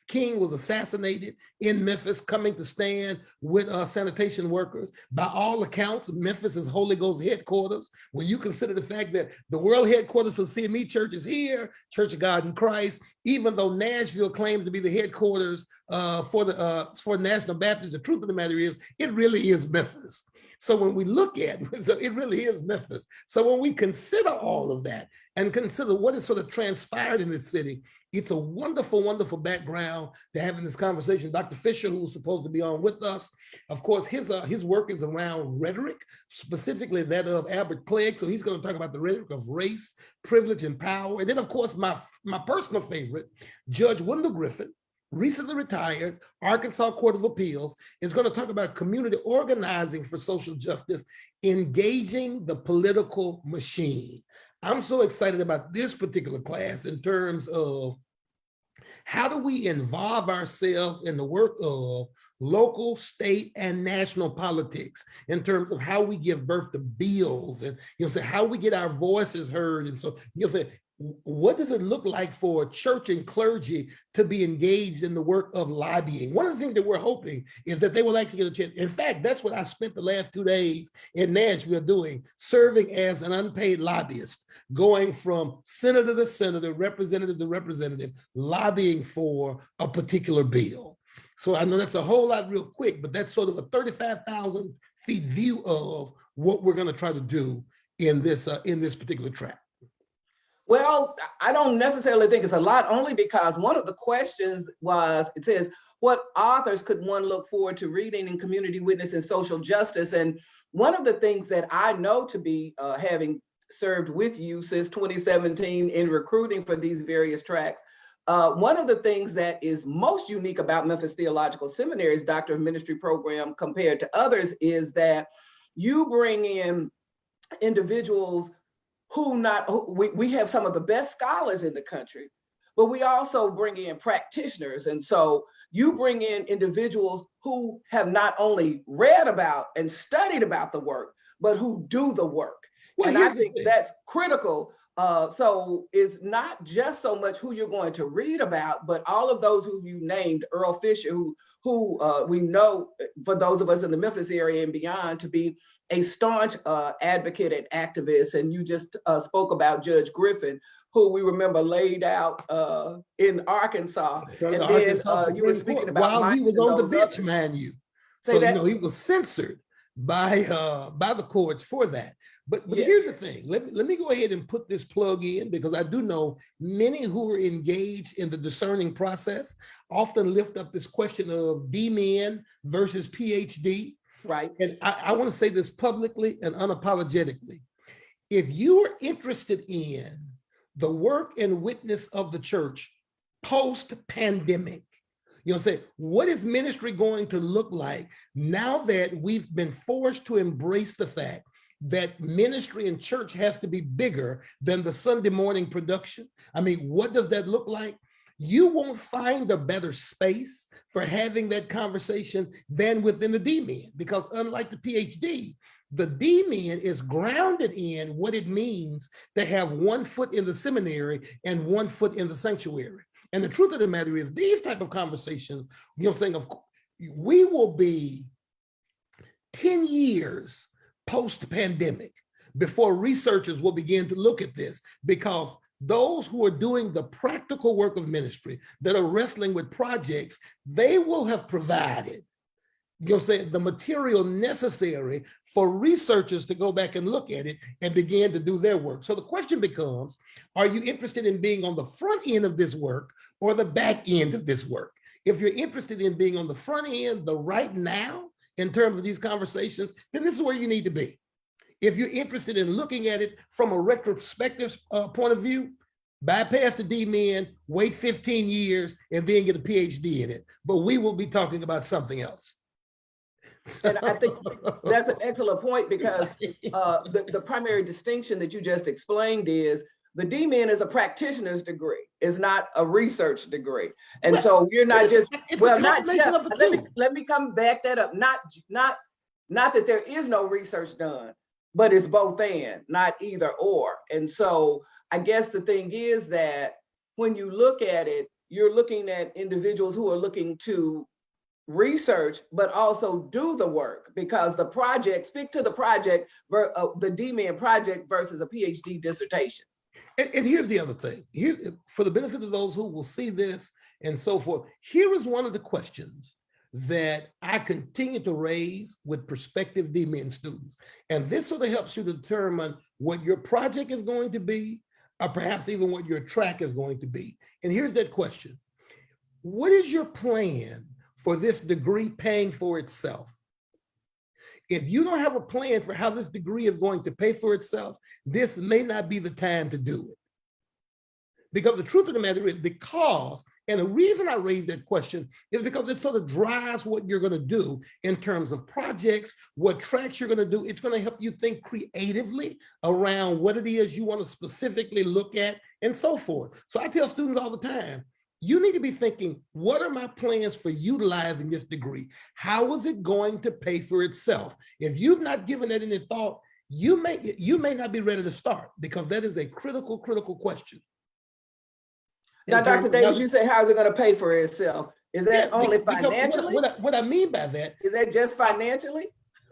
B: King was assassinated in Memphis, coming to stand with sanitation workers. By all accounts, Memphis is Holy Ghost headquarters. When you consider the fact that the world headquarters for CME Church is here, Church of God in Christ, even though Nashville claims to be the headquarters for National Baptist, the truth of the matter is, it really is Memphis. So when we look at it, so it really is Memphis. So when we consider all of that and consider what has sort of transpired in this city, it's a wonderful, wonderful background to having this conversation. Dr. Fisher, who's supposed to be on with us, of course, his work is around rhetoric, specifically that of Albert Clegg. So he's going to talk about the rhetoric of race, privilege, and power. And then, of course, my personal favorite, Judge Wendell Griffin, recently retired, Arkansas Court of Appeals, is going to talk about community organizing for social justice, engaging the political machine. I'm so excited about this particular class in terms of how do we involve ourselves in the work of local, state, and national politics in terms of how we give birth to bills and how we get our voices heard. And so what does it look like for church and clergy to be engaged in the work of lobbying? One of the things that we're hoping is that they will actually get a chance. In fact, that's what I spent the last 2 days in Nashville doing, serving as an unpaid lobbyist, going from senator to senator, representative to representative, lobbying for a particular bill. So I know that's a whole lot real quick, but that's sort of a 35,000 feet view of what we're going to try to do in this particular track.
A: Well, I don't necessarily think it's a lot, only because one of the questions was, it says, what authors could one look forward to reading in community witness and social justice? And one of the things that I know to be having served with you since 2017 in recruiting for these various tracks, one of the things that is most unique about Memphis Theological Seminary's Doctor of Ministry program compared to others is that you bring in individuals we have some of the best scholars in the country, but we also bring in practitioners. And so you bring in individuals who have not only read about and studied about the work, but who do the work. Well, and I think that's critical So it's not just so much who you're going to read about, but all of those who you named, Earl Fisher, who we know, for those of us in the Memphis area and beyond, to be a staunch advocate and activist. And you just spoke about Judge Griffin, who we remember laid out in Arkansas. And then you were speaking about
B: while he was on the bench,
A: others.
B: man, you.
A: Say
B: So
A: that?
B: you know he was censored by the courts for that. But
A: Yes.
B: Here's the thing. Let me go ahead and put this plug in, because I do know many who are engaged in the discerning process often lift up this question of D-Min versus PhD.
A: Right.
B: And I want to say this publicly and unapologetically. If you are interested in the work and witness of the church post-pandemic, you know, say, what is ministry going to look like now that we've been forced to embrace the fact that ministry and church has to be bigger than the Sunday morning production? I mean, what does that look like? You won't find a better space for having that conversation than within the D-Min, because unlike the PhD, the D-Min is grounded in what it means to have one foot in the seminary and one foot in the sanctuary. And the truth of the matter is, these type of conversations, you know what I'm saying, we will be 10 years post-pandemic before researchers will begin to look at this, because those who are doing the practical work of ministry, that are wrestling with projects, they will have provided, you know what I'm saying, the material necessary for researchers to go back and look at it and begin to do their work. So the question becomes, are you interested in being on the front end of this work or the back end of this work? If you're interested in being on the front end, the right now, in terms of these conversations, then this is where you need to be. If you're interested in looking at it from a retrospective point of view, bypass the D-Min, wait 15 years, and then get a PhD in it. But we will be talking about something else.
A: And I think that's an excellent point, because the primary distinction that you just explained is the D-Min is a practitioner's degree. It's not a research degree. And so you're not just, well, not just, let me come back that up. Not that there is no research done, but it's both and, not either or. And so I guess the thing is that when you look at it, you're looking at individuals who are looking to research, but also do the work, because the project, speak to the project, the D-Min project versus a PhD dissertation.
B: And here's the other thing. Here, for the benefit of those who will see this and so forth, here is one of the questions that I continue to raise with prospective D-Min students. And this sort of helps you determine what your project is going to be, or perhaps even what your track is going to be. And here's that question. What is your plan for this degree paying for itself? If you don't have a plan for how this degree is going to pay for itself, this may not be the time to do it. Because the truth of the matter is, and the reason I raise that question is because it sort of drives what you're going to do in terms of projects, what tracks you're going to do. It's going to help you think creatively around what it is you want to specifically look at and so forth. So I tell students all the time, you need to be thinking, what are my plans for utilizing this degree? How is it going to pay for itself? If you've not given that any thought, you may not be ready to start, because that is a critical question.
A: Now, Dr. Davis, you say, how is it going to pay for itself? Is that only financially?
B: What I mean by that,
A: is that just financially?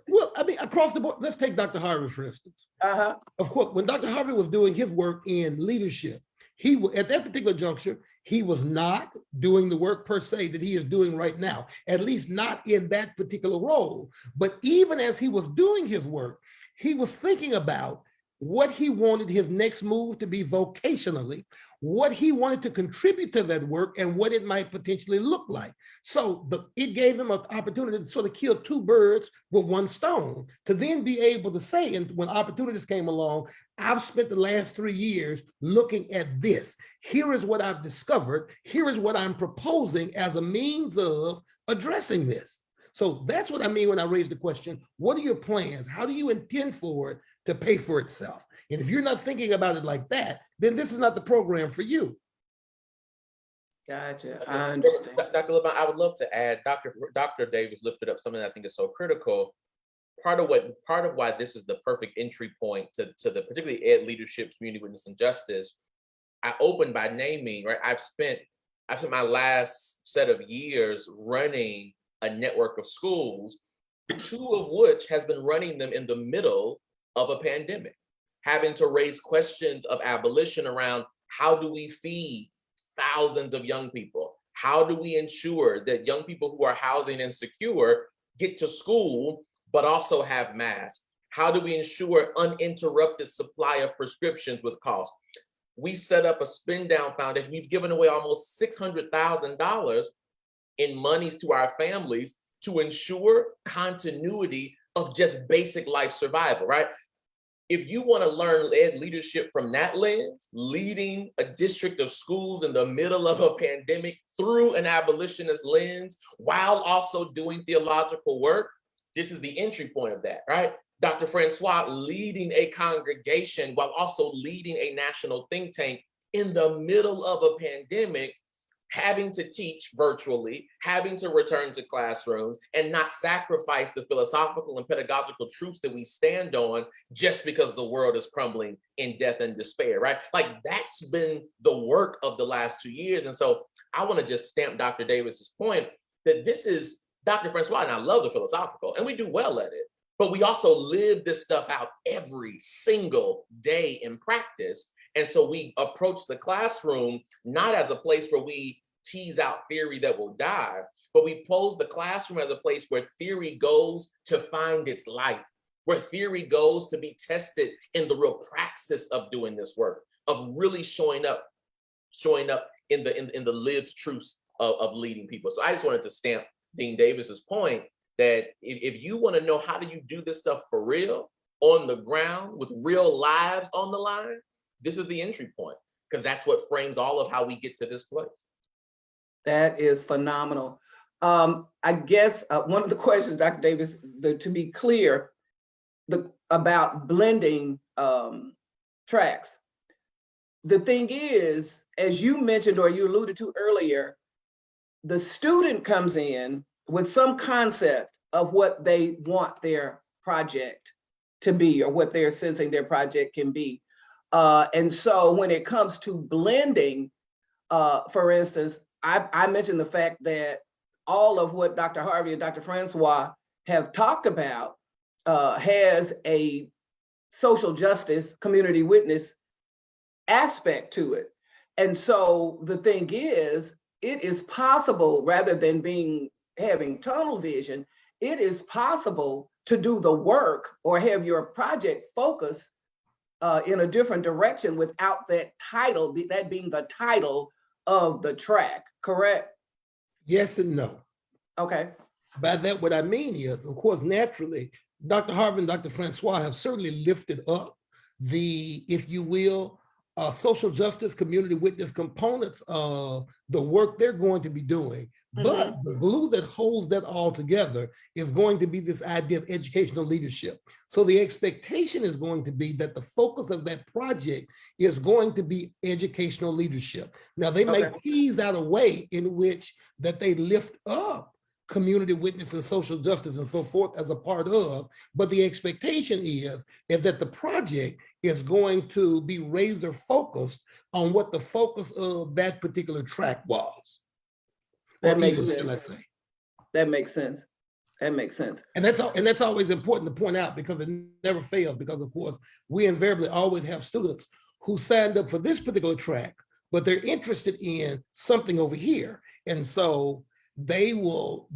B: Well, I mean, across the board. Let's take Dr. Harvey, for instance. Of course, when Dr. Harvey was doing his work in leadership, at that particular juncture, he was not doing the work per se that he is doing right now, at least not in that particular role. But even as he was doing his work, he was thinking about what he wanted his next move to be vocationally, what he wanted to contribute to that work, and what it might potentially look like. So it gave him an opportunity to sort of kill two birds with one stone, to then be able to say, and when opportunities came along, I've spent the last 3 years looking at this. Here is what I've discovered. Here is what I'm proposing as a means of addressing this. So that's what I mean when I raise the question, what are your plans? How do you intend for it to pay for itself? And if you're not thinking about it like that, then this is not the program for you.
A: Gotcha, I understand.
C: Dr. LaVant, I would love to add, Dr. Davis lifted up something that I think is so critical. part of why this is the perfect entry point to the particularly ed leadership, community witness, and justice. I opened by naming, right? I've spent my last set of years running a network of schools, 2 of which has been running them in the middle of a pandemic, having to raise questions of abolition around how do we feed thousands of young people? How do we ensure that young people who are housing insecure get to school, but also have masks? How do we ensure uninterrupted supply of prescriptions with cost? We set up a spin down foundation. We've given away almost $600,000 in monies to our families to ensure continuity of just basic life survival, right? If you want to learn ed leadership from that lens, leading a district of schools in the middle of a pandemic through an abolitionist lens, while also doing theological work, this is the entry point of that, right? Dr. Francois leading a congregation while also leading a national think tank in the middle of a pandemic, having to teach virtually, having to return to classrooms, and not sacrifice the philosophical and pedagogical truths that we stand on just because the world is crumbling in death and despair, right? Like, that's been the work of the last 2 years. And so I want to just stamp Dr. Davis's point that this is Dr. Francois, and I love the philosophical, and we do well at it, but we also live this stuff out every single day in practice. And so we approach the classroom not as a place where we tease out theory that will die, but we pose the classroom as a place where theory goes to find its life, where theory goes to be tested in the real praxis of doing this work, of really showing up in the lived truths of leading people. So I just wanted to stamp Dean Davis's point that if you want to know how do you do this stuff for real, on the ground, with real lives on the line, this is the entry point, because that's what frames all of how we get to this place.
A: That is phenomenal. I guess one of the questions, Dr. Davis, to be clear, about blending tracks. The thing is, as you mentioned or you alluded to earlier, the student comes in with some concept of what they want their project to be or what they're sensing their project can be. And so when it comes to blending, for instance, I mentioned the fact that all of what Dr. Harvey and Dr. Francois have talked about has a social justice, community witness aspect to it. And so the thing is, it is possible, rather than having tunnel vision, it is possible to do the work or have your project focus in a different direction without that title, that being the title of the track, correct?
B: Yes and no.
A: Okay.
B: By that, what I mean is, of course, naturally, Dr. Harvey and Dr. Francois have certainly lifted up the, if you will, social justice, community witness components of the work they're going to be doing. But the glue that holds that all together is going to be this idea of educational leadership. So the expectation is going to be that the focus of that project is going to be educational leadership. Now, they may tease out a way in which that they lift up community witness and social justice and so forth as a part of, but the expectation is that the project is going to be razor focused on what the focus of that particular track was.
A: That makes sense. That makes sense. That makes sense.
B: And that's always important to point out, because it never fails, because of course we invariably always have students who signed up for this particular track, but they're interested in something over here. And so they will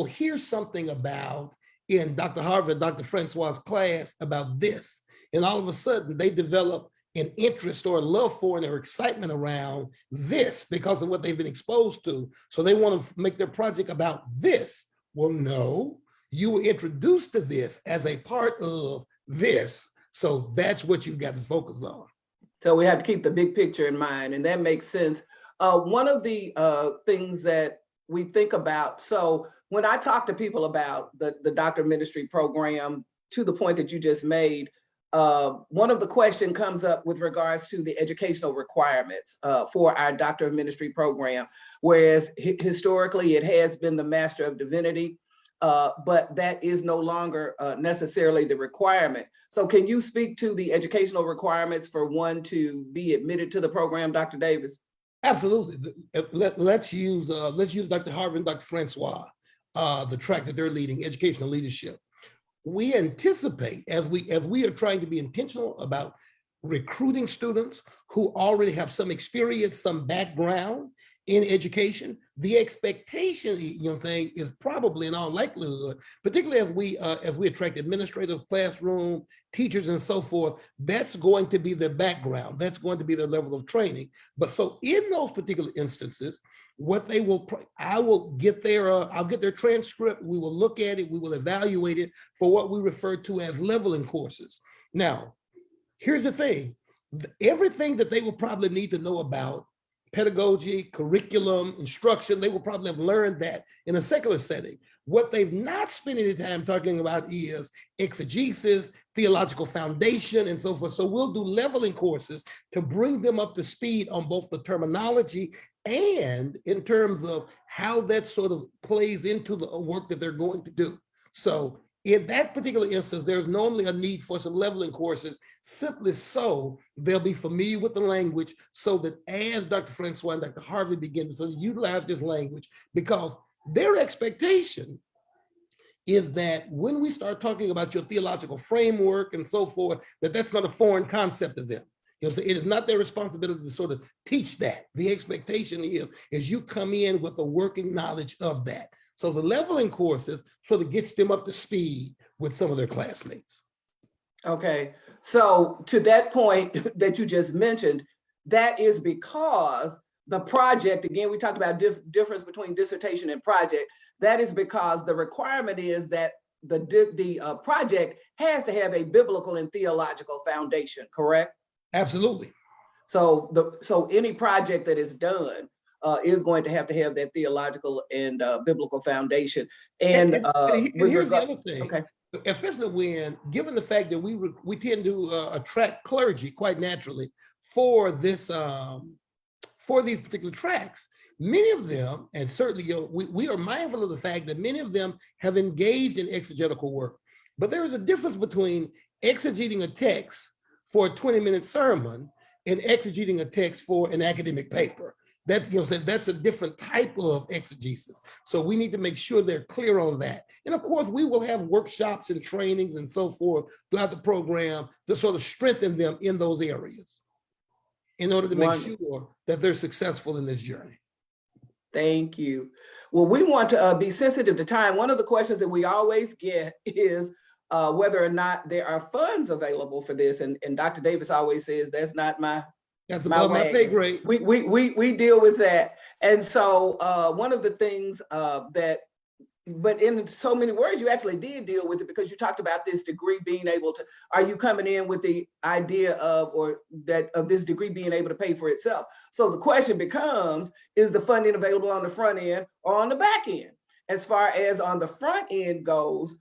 B: hear something about in Dr. Harvey and Dr. Francois' class about this. And all of a sudden they develop an interest or a love for or excitement around this because of what they've been exposed to. So they want to make their project about this. Well, no, you were introduced to this as a part of this. So that's what you've got to focus on.
A: So we have to keep the big picture in mind, and that makes sense. One of the things that we think about, so when I talk to people about the doctor of ministry program, to the point that you just made, one of the questions comes up with regards to the educational requirements for our Doctor of Ministry program, whereas historically it has been the Master of Divinity. but that is no longer necessarily the requirement. So can you speak to the educational requirements for one to be admitted to the program, Dr. Davis?
B: Absolutely. Let's use Dr. Harvey and Dr. Francois, the track that they're leading, educational leadership. We anticipate, as we are trying to be intentional about recruiting students who already have some experience, some background in education, the expectation, is probably in all likelihood, particularly as we attract administrators, classroom, teachers, and so forth, that's going to be their background. That's going to be their level of training. But so in those particular instances, I'll get their transcript. We will look at it. We will evaluate it for what we refer to as leveling courses. Now, here's the thing. Everything that they will probably need to know about pedagogy, curriculum, instruction, they will probably have learned that in a secular setting. What they've not spent any time talking about is exegesis, theological foundation, and so forth. So we'll do leveling courses to bring them up to speed on both the terminology and in terms of how that sort of plays into the work that they're going to do. So in that particular instance, there's normally a need for some leveling courses, simply so they'll be familiar with the language, so that as Dr. Francois and Dr. Harvey begin to utilize this language, because their expectation is that when we start talking about your theological framework and so forth, that's not a foreign concept to them. So it is not their responsibility to sort of teach that. The expectation is you come in with a working knowledge of that. So the leveling courses sort of gets them up to speed with some of their classmates.
A: Okay, so to that point that you just mentioned, that is because the project, again, we talked about difference between dissertation and project. That is because the requirement is that the project has to have a biblical and theological foundation, correct?
B: Absolutely.
A: So any project that is done is going to have that theological and biblical foundation. And
B: here's the other thing.
A: Okay.
B: Especially when, given the fact that we tend to attract clergy quite naturally for this for these particular tracks, many of them, and certainly we are mindful of the fact that many of them have engaged in exegetical work. But there is a difference between exegeting a text for a 20-minute sermon and exegeting a text for an academic paper. That's that's a different type of exegesis. So we need to make sure they're clear on that. And of course, we will have workshops and trainings and so forth throughout the program to sort of strengthen them in those areas in order to make sure that they're successful in this journey.
A: Thank you. Well, we want to be sensitive to time. One of the questions that we always get is whether or not there are funds available for this. And Dr. Davis always says, that's not my
B: That's above my pay grade.
A: We deal with that. And so one of the things but in so many words, you actually did deal with it, because you talked about this degree being able to, are you coming in with the idea of this degree being able to pay for itself? So the question becomes, is the funding available on the front end or on the back end? As far as on the front end goes,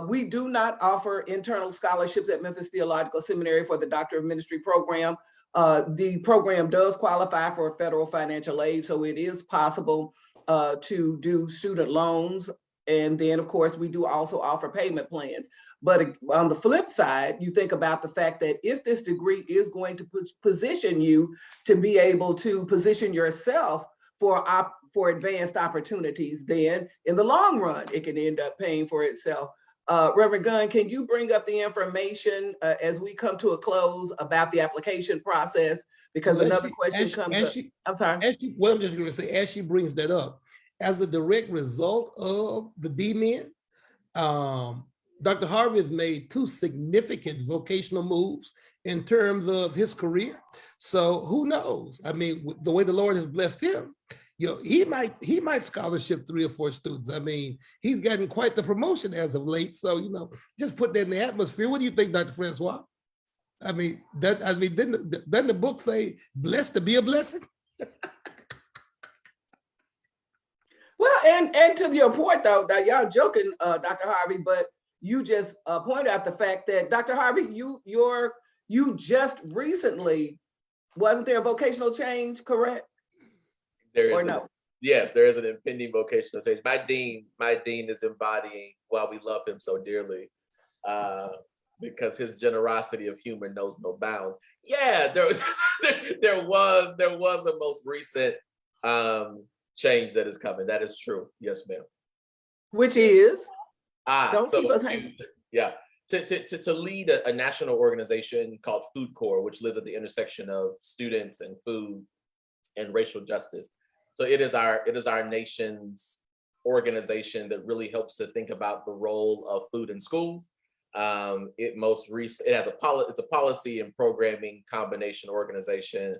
A: we do not offer internal scholarships at Memphis Theological Seminary for the Doctor of Ministry program. The program does qualify for federal financial aid, so it is possible to do student loans. And then, of course, we do also offer payment plans. But on the flip side, you think about the fact that if this degree is going to position you to be able to position yourself for advanced opportunities, then in the long run, it can end up paying for itself. Reverend Gunn, can you bring up the information as we come to a close about the application process? Because another question comes up. I'm sorry.
B: I'm just going to say, as she brings that up, as a direct result of the DMin, Dr. Harvey has made 2 significant vocational moves in terms of his career. So who knows? I mean, the way the Lord has blessed him, he might scholarship 3 or 4 students. I mean, he's gotten quite the promotion as of late. So, just put that in the atmosphere. What do you think, Dr. Francois? I mean, doesn't the book say, blessed to be a blessing?
A: Well, and to your point, though, that y'all joking, Dr. Harvey, but you just pointed out the fact that, Dr. Harvey, you just recently, wasn't there a vocational change, correct?
C: There is
A: or no?
C: Yes, there is an impending vocational change. My dean is embodying why we love him so dearly, because his generosity of humor knows no bounds. Yeah, there was there was a most recent change that is coming. That is true. Yes, ma'am.
A: Which is, don't
C: So
A: keep us hanging.
C: yeah, to lead a national organization called Food Corps, which lives at the intersection of students and food and racial justice. So it is our nation's organization that really helps to think about the role of food in schools. It's a policy and programming combination organization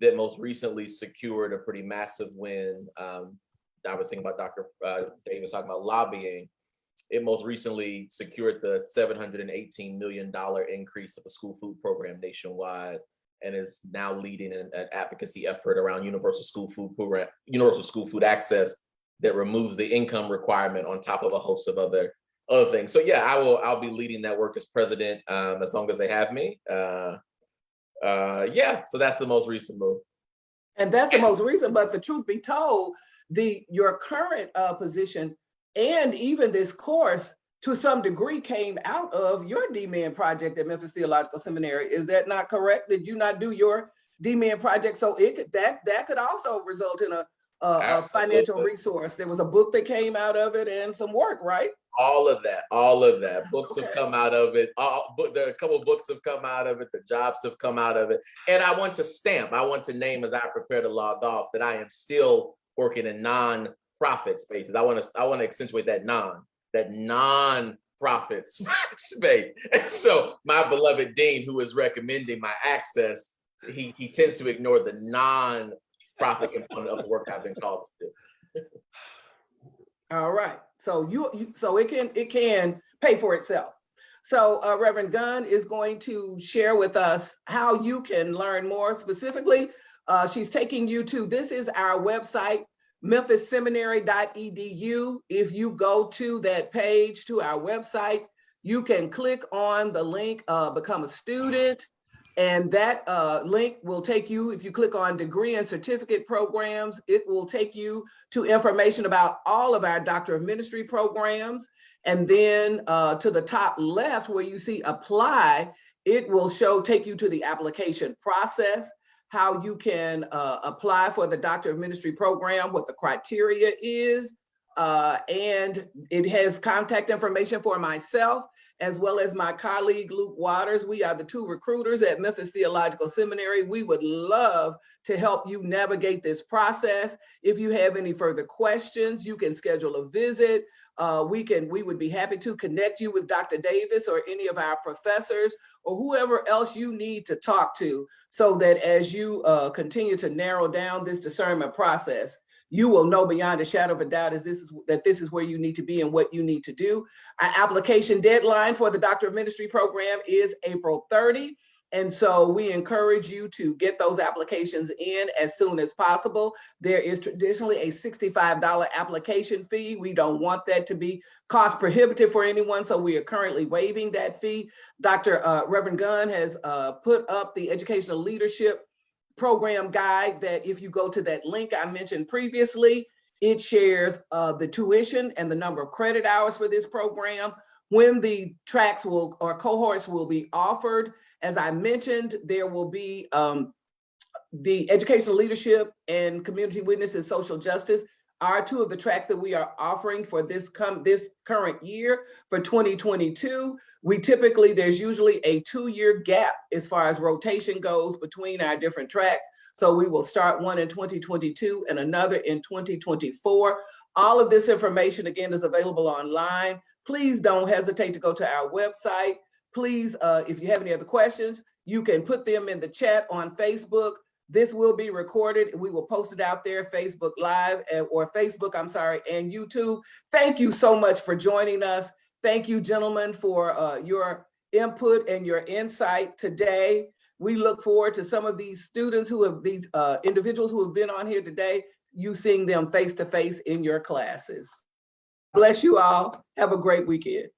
C: that most recently secured a pretty massive win. I was thinking about Dr. Davis talking about lobbying. It most recently secured the $718 million increase of the school food program nationwide, and is now leading an advocacy effort around universal school food access that removes the income requirement on top of a host of other things. So yeah, I'll be leading that work as president as long as they have me. Yeah, so that's the most recent move.
A: And that's the most recent, but the truth be told, your current position and even this course to some degree came out of your DMin project at Memphis Theological Seminary. Is that not correct? Did you not do your DMin project? So that could also result in a financial resource. There was a book that came out of it and some work, right?
C: All of that. Books have come out of it. There are a couple of books have come out of it. The jobs have come out of it. And I want to name as I prepare to log off that I am still working in non-profit spaces. I want to accentuate that non-profit space. And so my beloved dean, who is recommending my access, he tends to ignore the non-profit component of the work I've been called to do.
A: All right. So so it can pay for itself. So Reverend Gunn is going to share with us how you can learn more. Specifically, she's taking you to, this is our website, memphisseminary.edu. If you go to that page, to our website, you can click on the link, become a student. And that link will take you, if you click on degree and certificate programs, it will take you to information about all of our Doctor of Ministry programs. And then to the top left where you see apply, it will take you to the application process, how you can apply for the Doctor of Ministry program, what the criteria is. And it has contact information for myself, as well as my colleague, Luke Waters. We are the two recruiters at Memphis Theological Seminary. We would love to help you navigate this process. If you have any further questions, you can schedule a visit. We would be happy to connect you with Dr. Davis or any of our professors or whoever else you need to talk to, so that as you continue to narrow down this discernment process, you will know beyond a shadow of a doubt that this is where you need to be and what you need to do. Our application deadline for the Doctor of Ministry program is April 30. And so we encourage you to get those applications in as soon as possible. There is traditionally a $65 application fee. We don't want that to be cost prohibitive for anyone, so we are currently waiving that fee. Reverend Gunn has put up the educational leadership program guide that if you go to that link I mentioned previously, it shares the tuition and the number of credit hours for this program, when the tracks or cohorts will be offered. As I mentioned, there will be the educational leadership and community witness and social justice are two of the tracks that we are offering for this current year for 2022. There's usually a 2-year gap as far as rotation goes between our different tracks. So we will start one in 2022 and another in 2024. All of this information, again, is available online. Please don't hesitate to go to our website. Please, if you have any other questions, you can put them in the chat on Facebook. This will be recorded. We will post it out there, Facebook Live and YouTube. Thank you so much for joining us. Thank you, gentlemen, for your input and your insight today. We look forward to some of these students these individuals who have been on here today, you seeing them face to face in your classes. Bless you all. Have a great weekend.